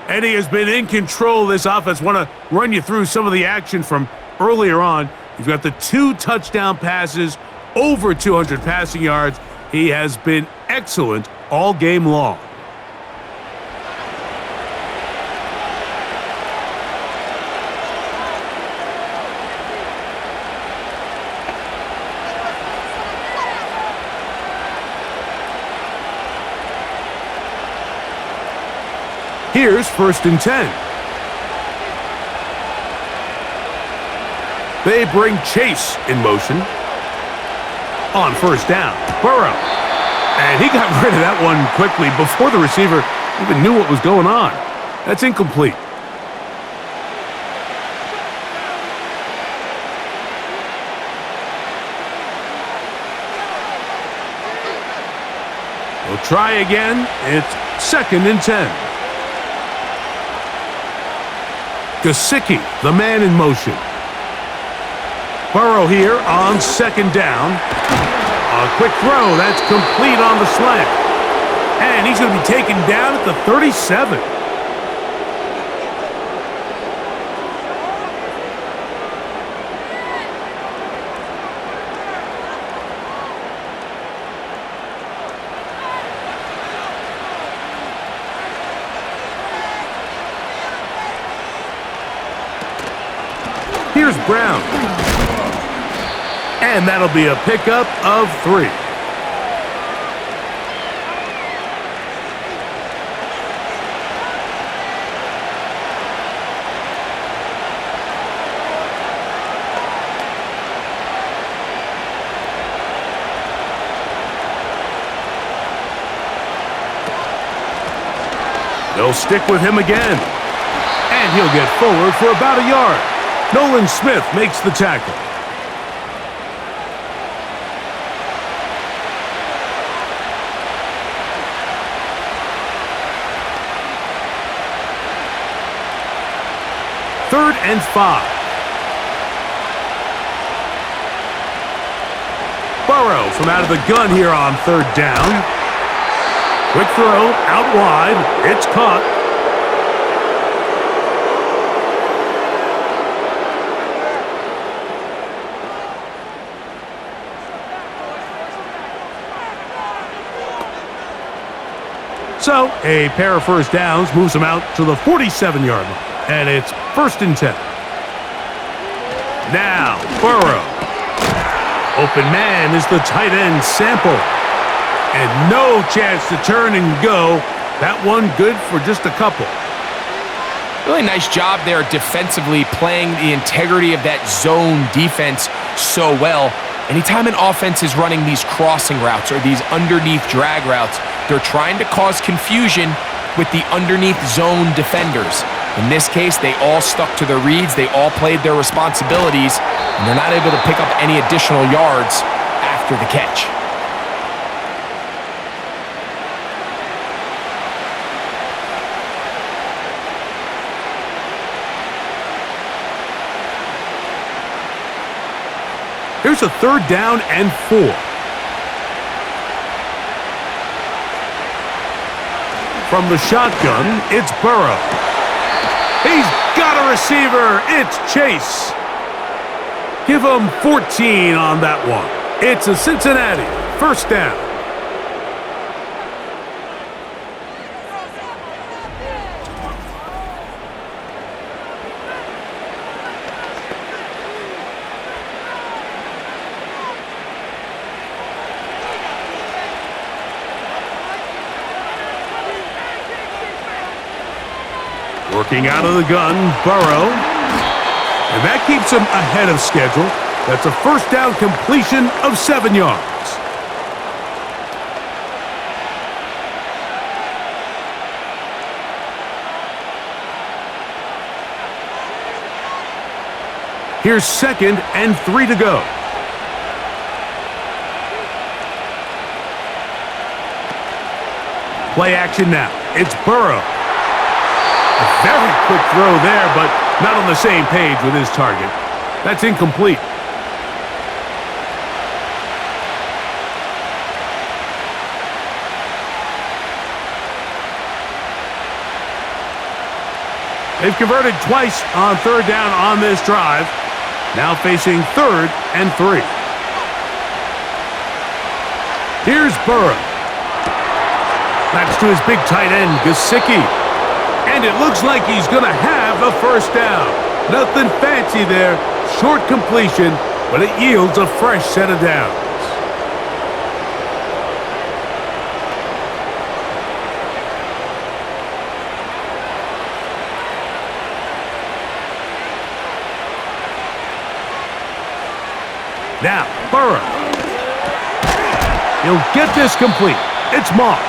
And he has been in control of this offense. Want to run you through some of the action from earlier on. You've got the 2 touchdown passes over 200 passing yards. He has been excellent all game long. Here's 1st and 10. They bring Chase in motion. On 1st down, Burrow. And he got rid of that one quickly before the receiver even knew what was going on. That's incomplete. We'll try again. It's 2nd and 10. Gesicki, the man in motion. Burrow here on 2nd down. A quick throw. That's complete on the slant. And he's going to be taken down at the 37. Here's Brown. And that'll be a pickup of 3. They'll stick with him again. And he'll get forward for about a yard. Nolan Smith makes the tackle. Third and 5. Burrow from out of the gun here on 3rd down. Quick throw out wide. It's caught. So, a pair of 1st downs moves them out to the 47-yard line. And it's 1st and 10. Now, Burrow. Open man is the tight end, Sample. And no chance to turn and go. That one good for just a couple. Really nice job there defensively, playing the integrity of that zone defense so well. Anytime an offense is running these crossing routes or these underneath drag routes, they're trying to cause confusion with the underneath zone defenders. In this case, they all stuck to their reads, they all played their responsibilities, and they're not able to pick up any additional yards after the catch. Here's a 3rd down and 4. From the shotgun, it's Burrow. He's got a receiver. It's Chase. Give him 14 on that one. It's a Cincinnati 1st down. Working out of the gun, Burrow. And that keeps him ahead of schedule. That's a 1st down completion of 7 yards. Here's 2nd and 3 to go. Play action now. It's Burrow. A very quick throw there, but not on the same page with his target. That's incomplete. They've converted twice on 3rd down on this drive. Now facing 3rd and 3. Here's Burrow. That's to his big tight end, Gesicki. And it looks like he's going to have a first down. Nothing fancy there. Short completion, but it yields a fresh set of downs. Now, Burrow. He'll get this complete. It's Moss.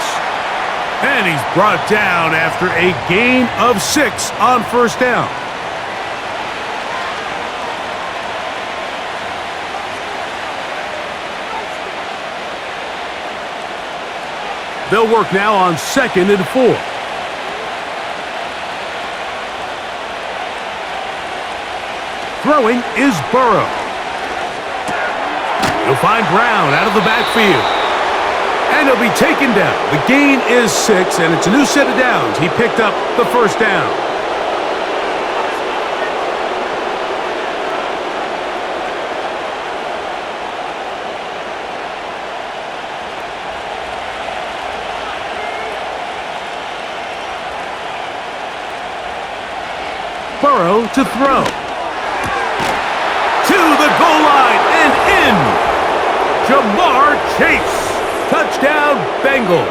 And he's brought down after a gain of 6 on first down. They'll work now on 2nd and 4. Throwing is Burrow. He'll find Brown out of the backfield. And he'll be taken down. The gain is 6, and it's a new set of downs. He picked up the first down. Burrow to throw. To the goal line and in. Jamar Chase. Touchdown, Bengals.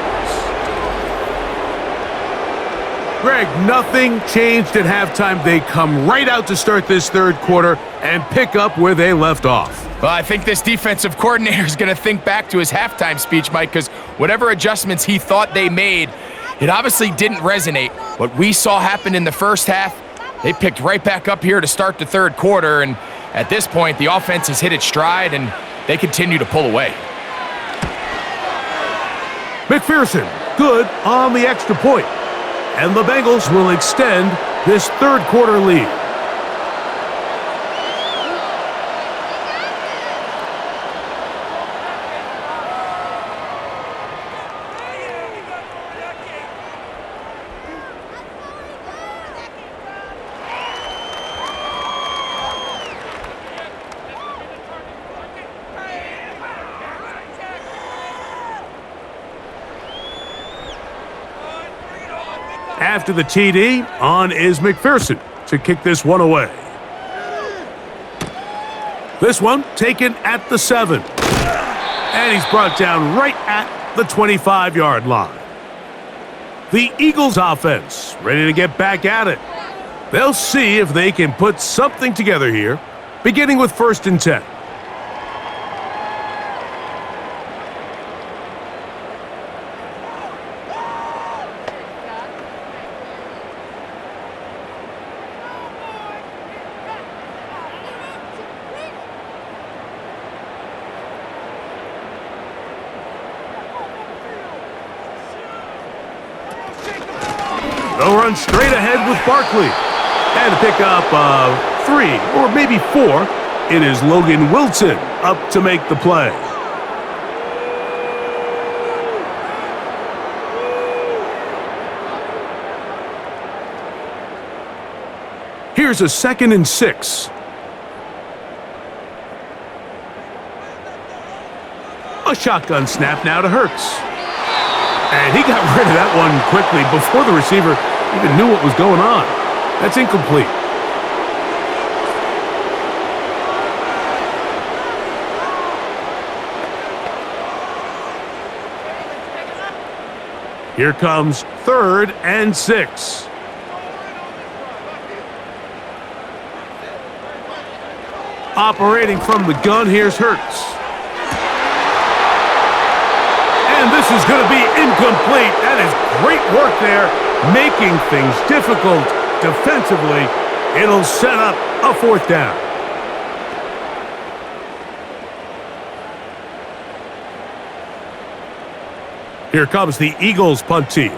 Greg, nothing changed at halftime. They come right out to start this third quarter and pick up where they left off. Well, I think this defensive coordinator is going to think back to his halftime speech, Mike, because whatever adjustments he thought they made, it obviously didn't resonate. What we saw happen in the first half, they picked right back up here to start the third quarter, and at this point, the offense has hit its stride, and they continue to pull away. McPherson, good on the extra point. And the Bengals will extend this third quarter lead. After the TD, on is McPherson to kick this one away. This one taken at the 7. And he's brought down right at the 25-yard line. The Eagles offense ready to get back at it. They'll see if they can put something together here, beginning with 1st and 10. They'll run straight ahead with Barkley. And to pick up 3 or maybe 4, it is Logan Wilson up to make the play. Here's a 2nd and 6. A shotgun snap now to Hurts. And he got rid of that one quickly before the receiver even knew what was going on. That's incomplete. Here comes 3rd and 6. Operating from the gun, here's Hurts. And this is going to be incomplete. That is great work there, making things difficult defensively. It'll set up a 4th down. Here comes the Eagles punt team.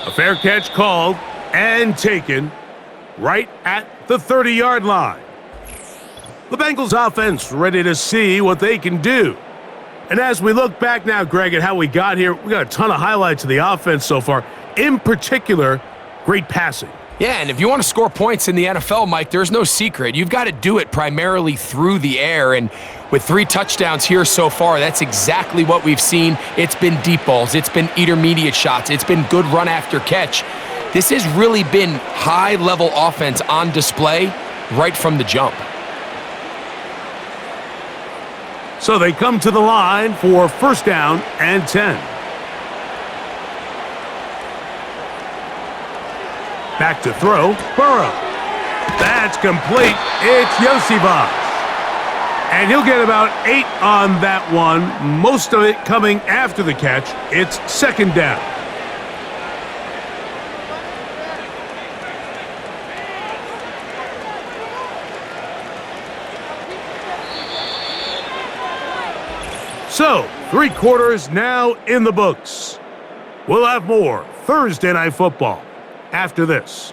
A fair catch called and taken right at the 30-yard line. The Bengals offense ready to see what they can do. And as we look back now, Greg, at how we got here, we got a ton of highlights of the offense so far. In particular, great passing. Yeah, and if you want to score points in the NFL, Mike, there's no secret. You've got to do it primarily through the air, and with 3 touchdowns here so far, that's exactly what we've seen. It's been deep balls. It's been intermediate shots. It's been good run after catch. This has really been high-level offense on display right from the jump. So they come to the line for first down and 10. Back to throw, Burrow. That's complete. It's Yosibas. And he'll get about 8 on that one, most of it coming after the catch. It's second down. So, 3 quarters now in the books. We'll have more Thursday Night Football after this.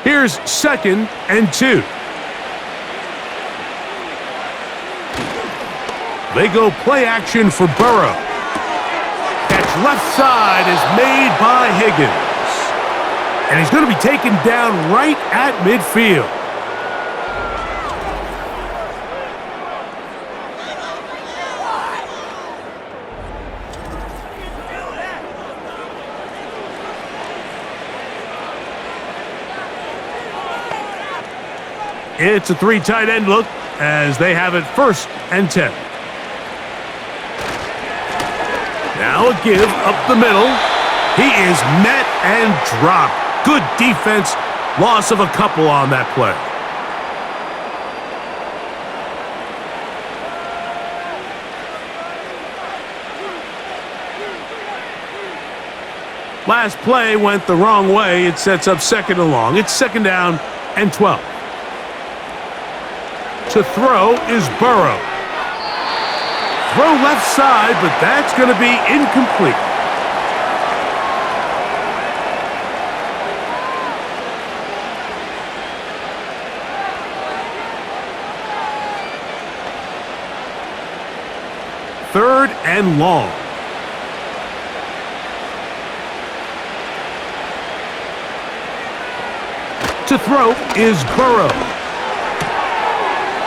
Here's second and 2. They go play action for Burrow. Catch left side is made by Higgins. And he's going to be taken down right at midfield. It's a 3 tight end look as they have it first and 10. Now a give up the middle. He is met and dropped. Good defense. Loss of a couple on that play. Last play went the wrong way. It sets up second and long. It's second down and 12. To throw is Burrow. Throw left side, but that's going to be incomplete. Third and long. To throw is Burrow.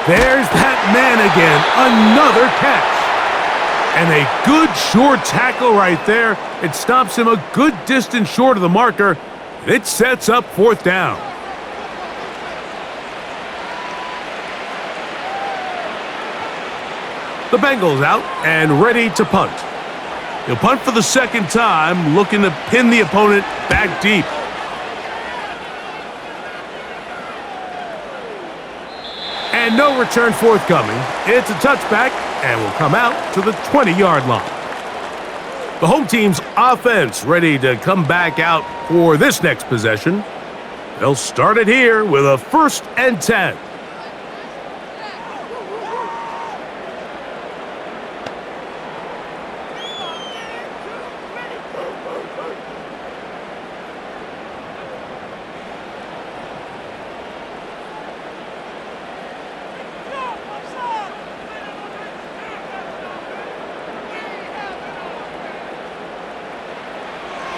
There's that man again. Another catch. And a good short tackle right there. It stops him a good distance short of the marker. It sets up fourth down. The Bengals out and ready to punt. He'll punt for the second time, looking to pin the opponent back deep. And no return forthcoming. It's a touchback and will come out to the 20-yard line. The home team's offense ready to come back out for this next possession. They'll start it here with a first and 10.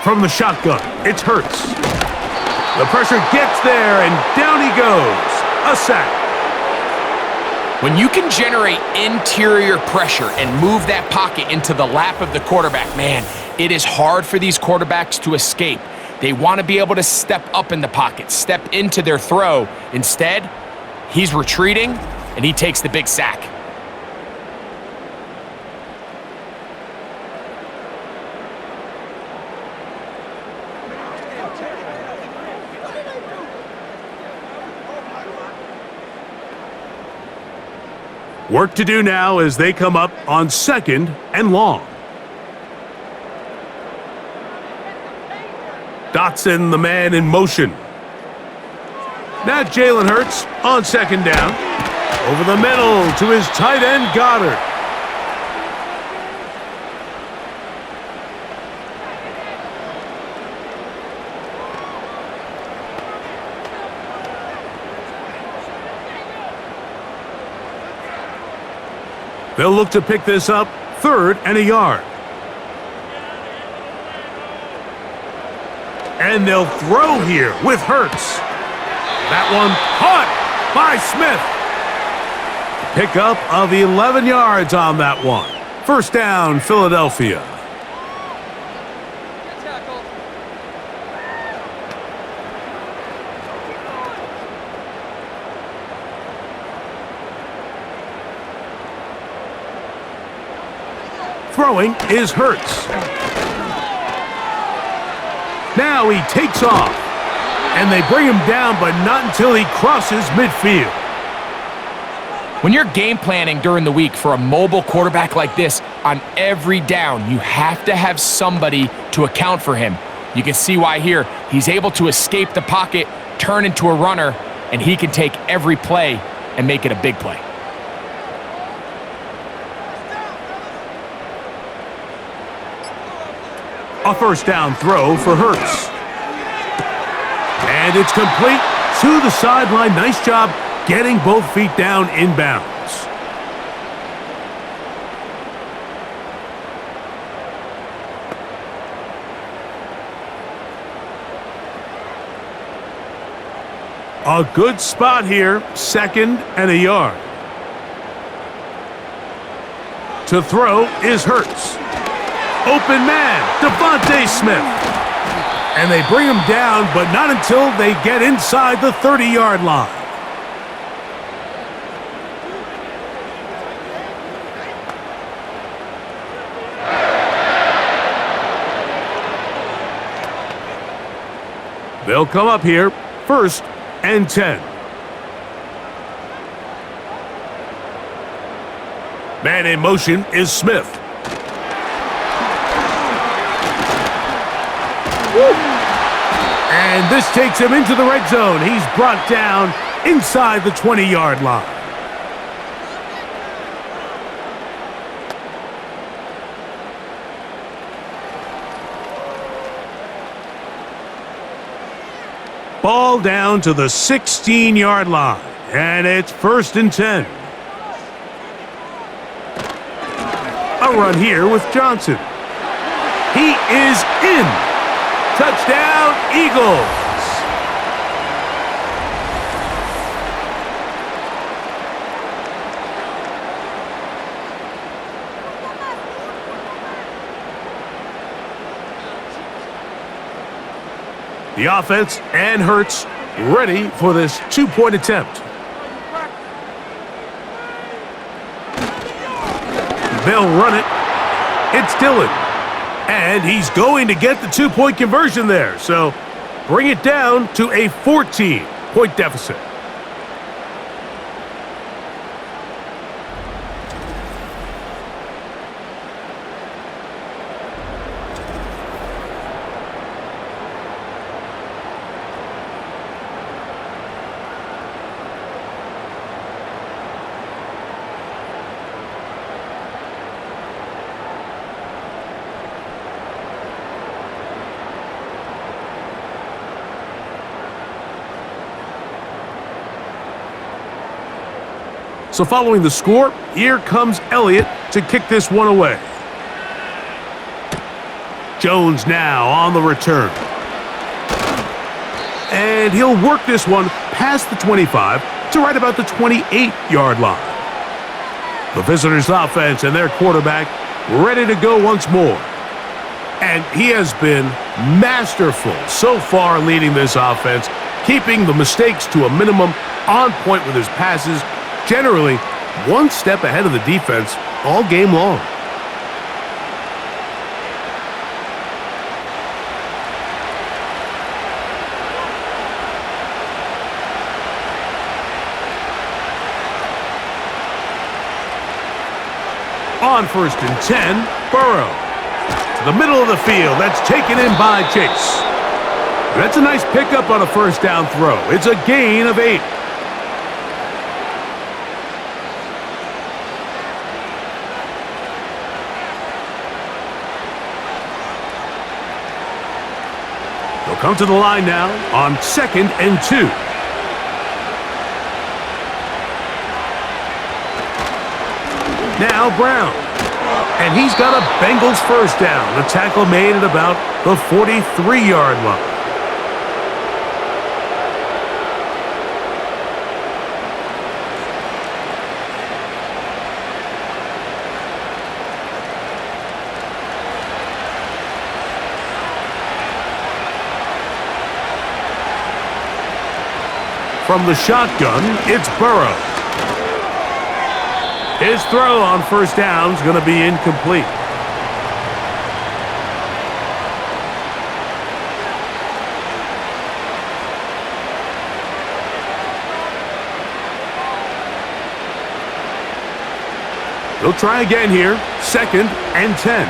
From the shotgun, it's Hurts. The pressure gets there, and down he goes. A sack. When you can generate interior pressure and move that pocket into the lap of the quarterback, man, it is hard for these quarterbacks to escape. They want to be able to step up in the pocket, step into their throw. Instead, he's retreating, and he takes the big sack. Work to do now as they come up on second and long. Dotson, the man in motion. Now Jalen Hurts on second down. Over the middle to his tight end, Goddard. They'll look to pick this up 3rd and a yard. And they'll throw here with Hurts. That one caught by Smith. Pickup of 11 yards on that one. First down, Philadelphia. Throwing is Hurts. Now he takes off. And they bring him down, but not until he crosses midfield. When you're game planning during the week for a mobile quarterback like this, on every down, you have to have somebody to account for him. You can see why here. He's able to escape the pocket, turn into a runner, and he can take every play and make it a big play. A first down throw for Hurts. And it's complete to the sideline. Nice job getting both feet down inbounds. A good spot here, 2nd and a yard. To throw is Hurts. Open man, Devontae Smith. And they bring him down, but not until they get inside the 30-yard line. They'll come up here, 1st and 10. Man in motion is Smith. And this takes him into the red zone. He's brought down inside the 20-yard line. Ball down to the 16-yard line. And it's 1st and 10. A run here with Johnson. He is in. Touchdown, Eagles. The offense and Hurts ready for this 2-point attempt. They'll run it. It's Dillon. And he's going to get the 2-point conversion there. So bring it down to a 14-point deficit. So following the score, here comes Elliott to kick this one away. Jones now on the return. And he'll work this one past the 25 to right about the 28-yard line. The visitors' offense and their quarterback ready to go once more. And he has been masterful so far leading this offense, keeping the mistakes to a minimum, on point with his passes, generally one step ahead of the defense all game long. On 1st and 10, Burrow. To the middle of the field, that's taken in by Chase. That's a nice pickup on a first down throw. It's a gain of 8. They'll come to the line now on 2nd and 2. Now Brown. And he's got a Bengals first down. The tackle made at about the 43-yard line. From the shotgun, it's Burrow. His throw on first down is going to be incomplete. He'll try again here. 2nd and 10.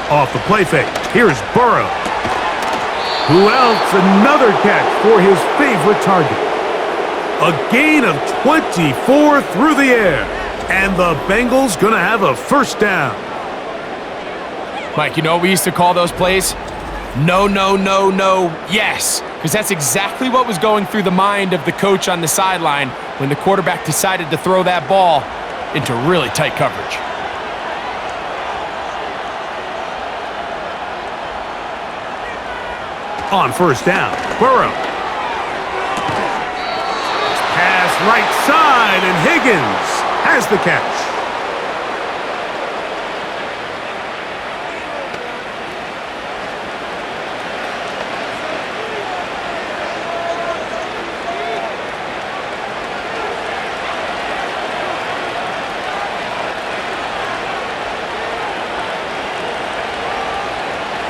Off the play fake. Here's Burrow. Who else? Another catch for his favorite target. A gain of 24 through the air. And the Bengals going to have a first down. Mike, you know what we used to call those plays? No, no, no, no, yes. Because that's exactly what was going through the mind of the coach on the sideline when the quarterback decided to throw that ball into really tight coverage. On first down, Burrow. Pass right side, and Higgins has the catch.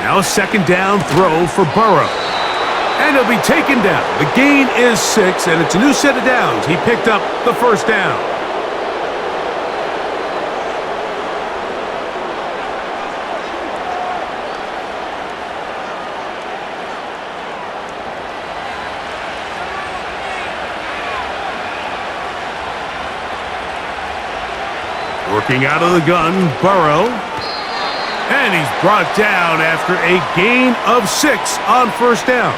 Now a second down throw for Burrow. And he'll be taken down. The gain is 6, and it's a new set of downs. He picked up the first down. Working out of the gun, Burrow. And he's brought down after a gain of 6 on first down.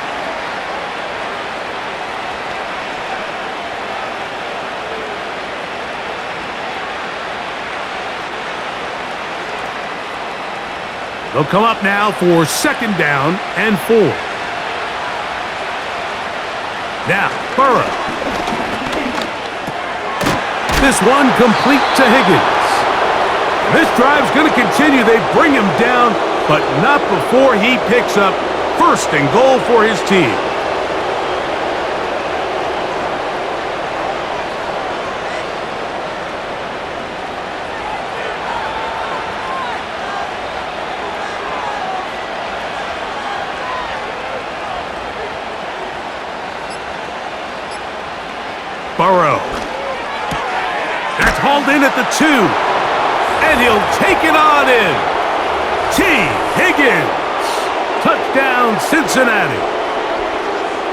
They'll come up now for 2nd down and 4. Now, Burrow. This one complete to Higgins. This drive's going to continue. They bring him down, but not before he picks up 1st and goal for his team. Burrow. That's hauled in at the 2. And he'll take it on in. T. Higgins. Touchdown, Cincinnati.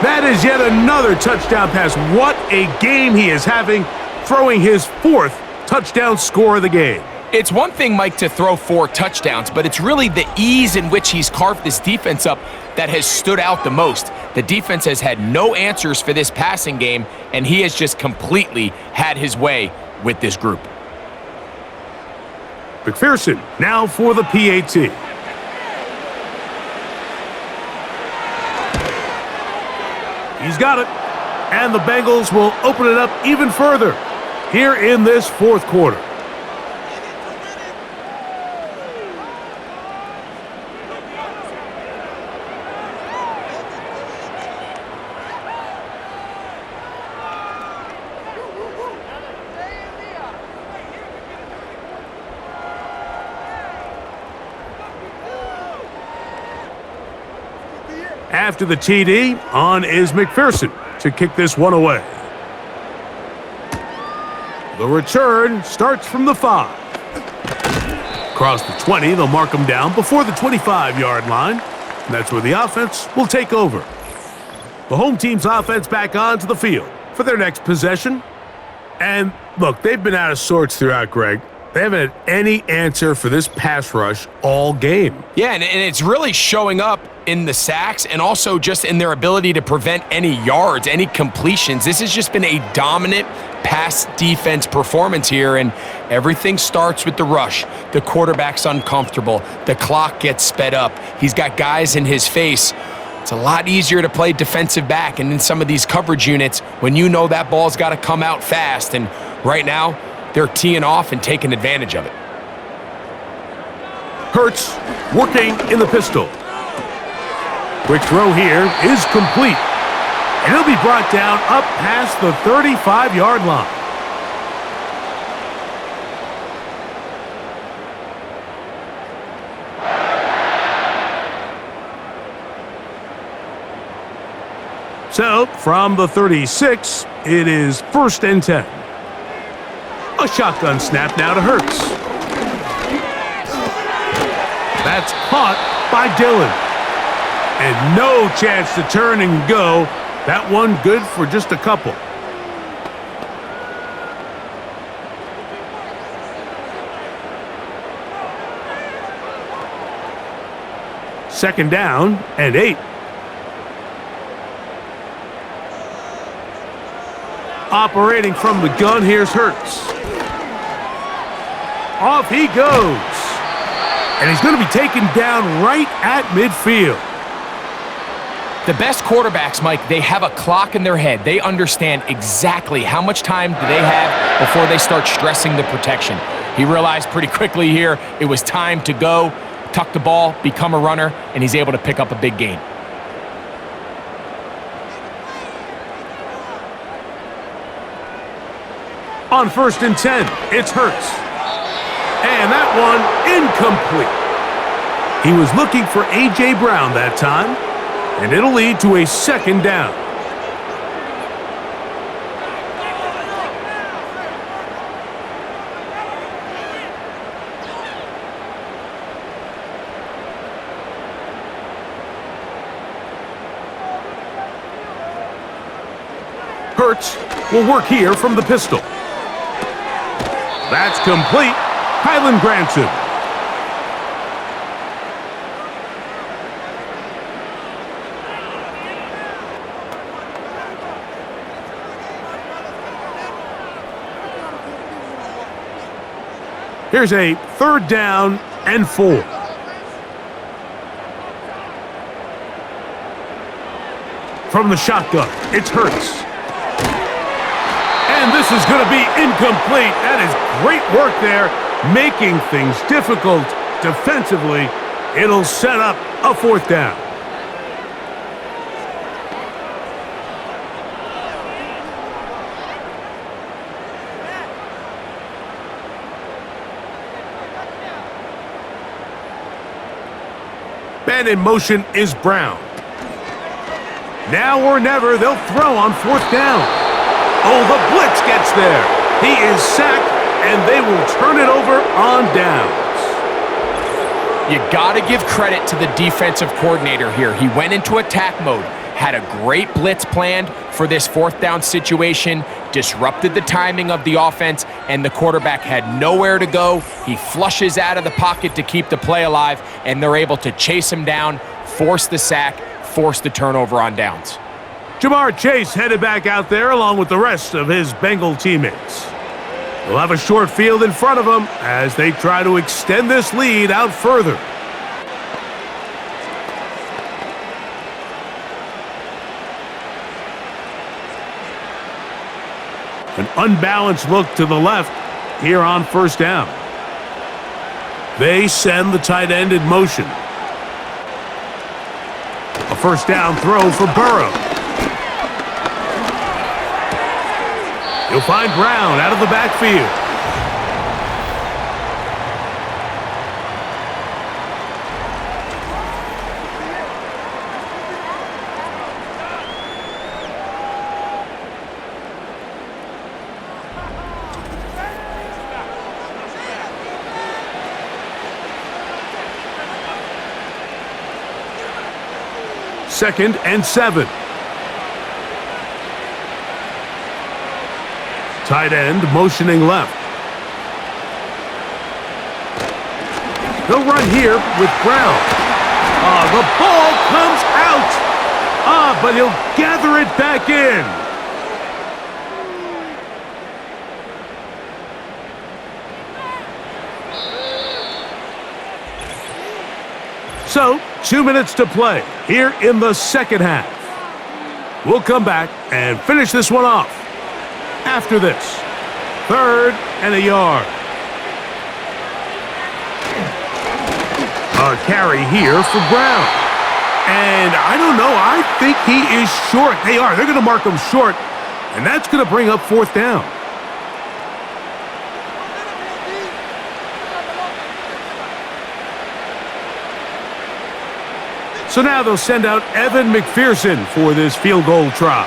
That is yet another touchdown pass. What a game he is having, throwing his 4th touchdown score of the game. It's one thing, Mike, to throw 4 touchdowns, but it's really the ease in which he's carved this defense up that has stood out the most. The defense has had no answers for this passing game, and he has just completely had his way with this group. McPherson now for the PAT. He's got it. And the Bengals will open it up even further here in this 4th quarter. After the TD, on is McPherson to kick this one away. The return starts from the 5. Across the 20, they'll mark him down before the 25-yard line. And that's where the offense will take over. The home team's offense back onto the field for their next possession. And look, they've been out of sorts throughout, Greg. They haven't had any answer for this pass rush all game. Yeah, and it's really showing up in the sacks and also just in their ability to prevent any yards, any completions. This has just been a dominant pass defense performance here, and everything starts with the rush. The quarterback's uncomfortable. The clock gets sped up. He's got guys in his face. It's a lot easier to play defensive back and in some of these coverage units when you know that ball's got to come out fast, and right now, they're teeing off and taking advantage of it. Hurts working in the pistol. Quick throw here is complete. And he'll be brought down up past the 35-yard line. So, from the 36, it is 1st and 10. A shotgun snap now to Hurts. That's caught by Dillon. And no chance to turn and go. That one good for just a couple. Second down and 8. Operating from the gun, here's Hurts. Off he goes. And he's going to be taken down right at midfield. The best quarterbacks, Mike, they have a clock in their head. They understand exactly how much time do they have before they start stressing the protection. He realized pretty quickly here it was time to go, tuck the ball, become a runner, and he's able to pick up a big gain. On 1st and 10, it's Hurts. And that one incomplete. He was looking for A.J. Brown that time, and it'll lead to a 2nd down. Hurts will work here from the pistol. That's complete. Kylan Granson. Here's a 3rd down and 4. From the shotgun, it's Hurts. And this is going to be incomplete. That is great work there, making things difficult defensively. It'll set up a 4th down. Man in motion is Brown. Now or never, they'll throw on 4th down. Oh, the blitz gets there. He is sacked, and they will turn it over on downs. You got to give credit to the defensive coordinator here. He went into attack mode, had a great blitz planned for this 4th down situation, disrupted the timing of the offense, and the quarterback had nowhere to go. He flushes out of the pocket to keep the play alive, and they're able to chase him down, force the sack, force the turnover on downs. Jamar Chase headed back out there along with the rest of his Bengal teammates. They'll have a short field in front of them as they try to extend this lead out further. An unbalanced look to the left here on 1st down. They send the tight end in motion. A 1st down throw for Burrow. He'll find Brown out of the backfield. Second and 7. Tight end motioning left. They'll run here with Brown. The ball comes out. But he'll gather it back in. So, 2 minutes to play here in the second half. We'll come back and finish this one off after this. 3rd and a yard. A carry here for Brown. And I don't know, I think he is short. They are. They're going to mark him short, and that's going to bring up 4th down. So now they'll send out Evan McPherson for this field goal try.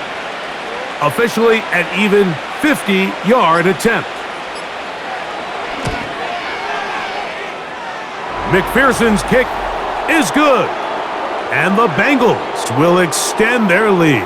Officially an even 50-yard attempt. McPherson's kick is good. And the Bengals will extend their lead.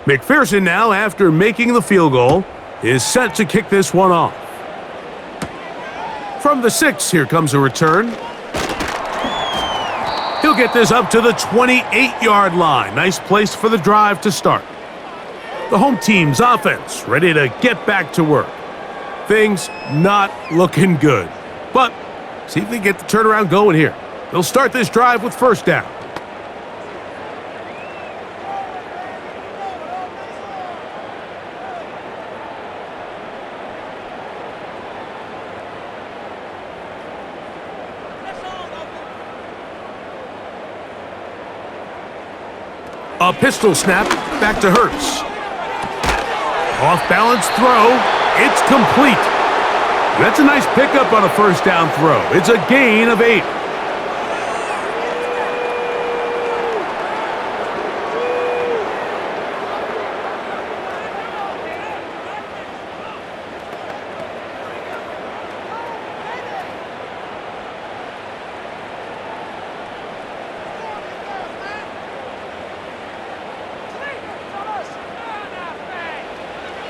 McPherson now, after making the field goal, is set to kick this one off. From the 6, here comes a return. He'll get this up to the 28-yard line. Nice place for the drive to start. The home team's offense ready to get back to work. Things not looking good. But see if they get the turnaround going here. They'll start this drive with 1st down. A pistol snap, back to Hurts. Off-balance throw, it's complete. That's a nice pickup on a 1st down throw. It's a gain of 8.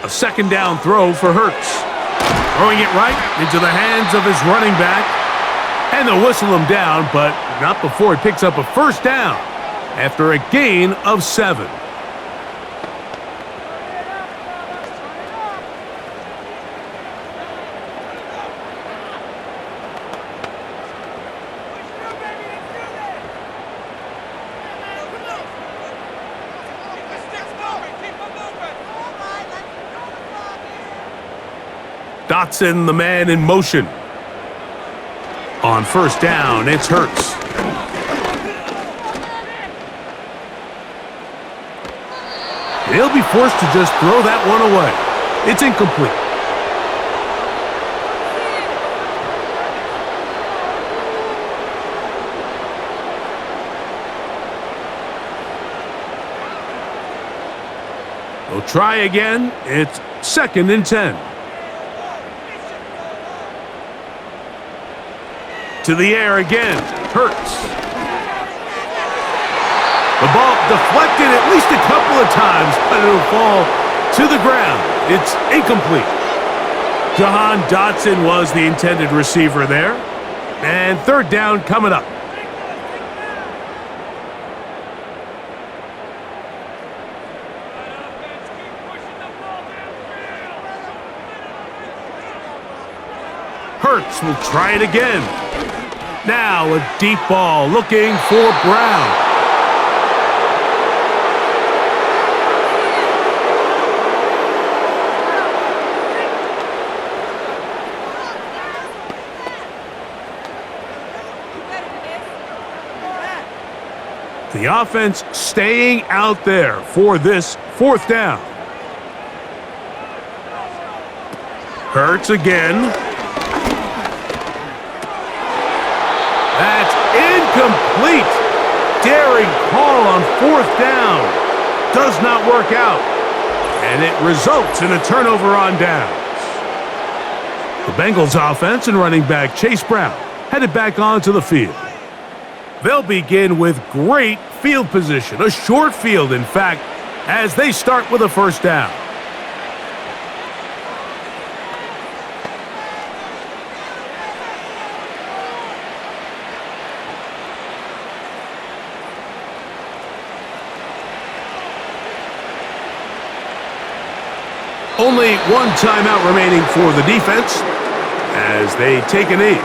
A 2nd down throw for Hurts. Throwing it right into the hands of his running back. And they'll whistle him down, but not before he picks up a 1st down after a gain of 7. Dotson, the man in motion. On 1st down, it's Hurts. They'll be forced to just throw that one away. It's incomplete. They'll try again. It's 2nd and 10. To the air again, Hurts. The ball deflected at least a couple of times, but it'll fall to the ground. It's incomplete. Jahan Dotson was the intended receiver there. And 3rd down coming up. Hurts will try it again. Now a deep ball looking for Brown. The offense staying out there for this 4th down. Hurts again. That's incomplete. incomplete. Daring call on 4th down. Does not work out. And it results in a turnover on downs. The Bengals offense and running back Chase Brown headed back onto the field. They'll begin with great field position, a short field, in fact, as they start with a 1st down. Only one timeout remaining for the defense as they take a knee.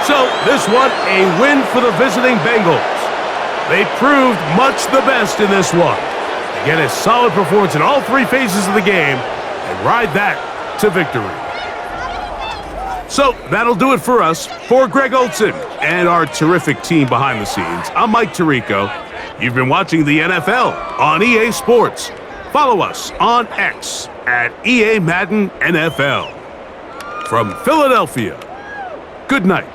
So, this one, a win for the visiting Bengals. They proved much the best in this one. Again, a solid performance in all 3 phases of the game and ride that to victory. So, that'll do it for us. For Greg Olson and our terrific team behind the scenes, I'm Mike Tirico. You've been watching the NFL on EA Sports. Follow us on X at EA Madden NFL. From Philadelphia, good night.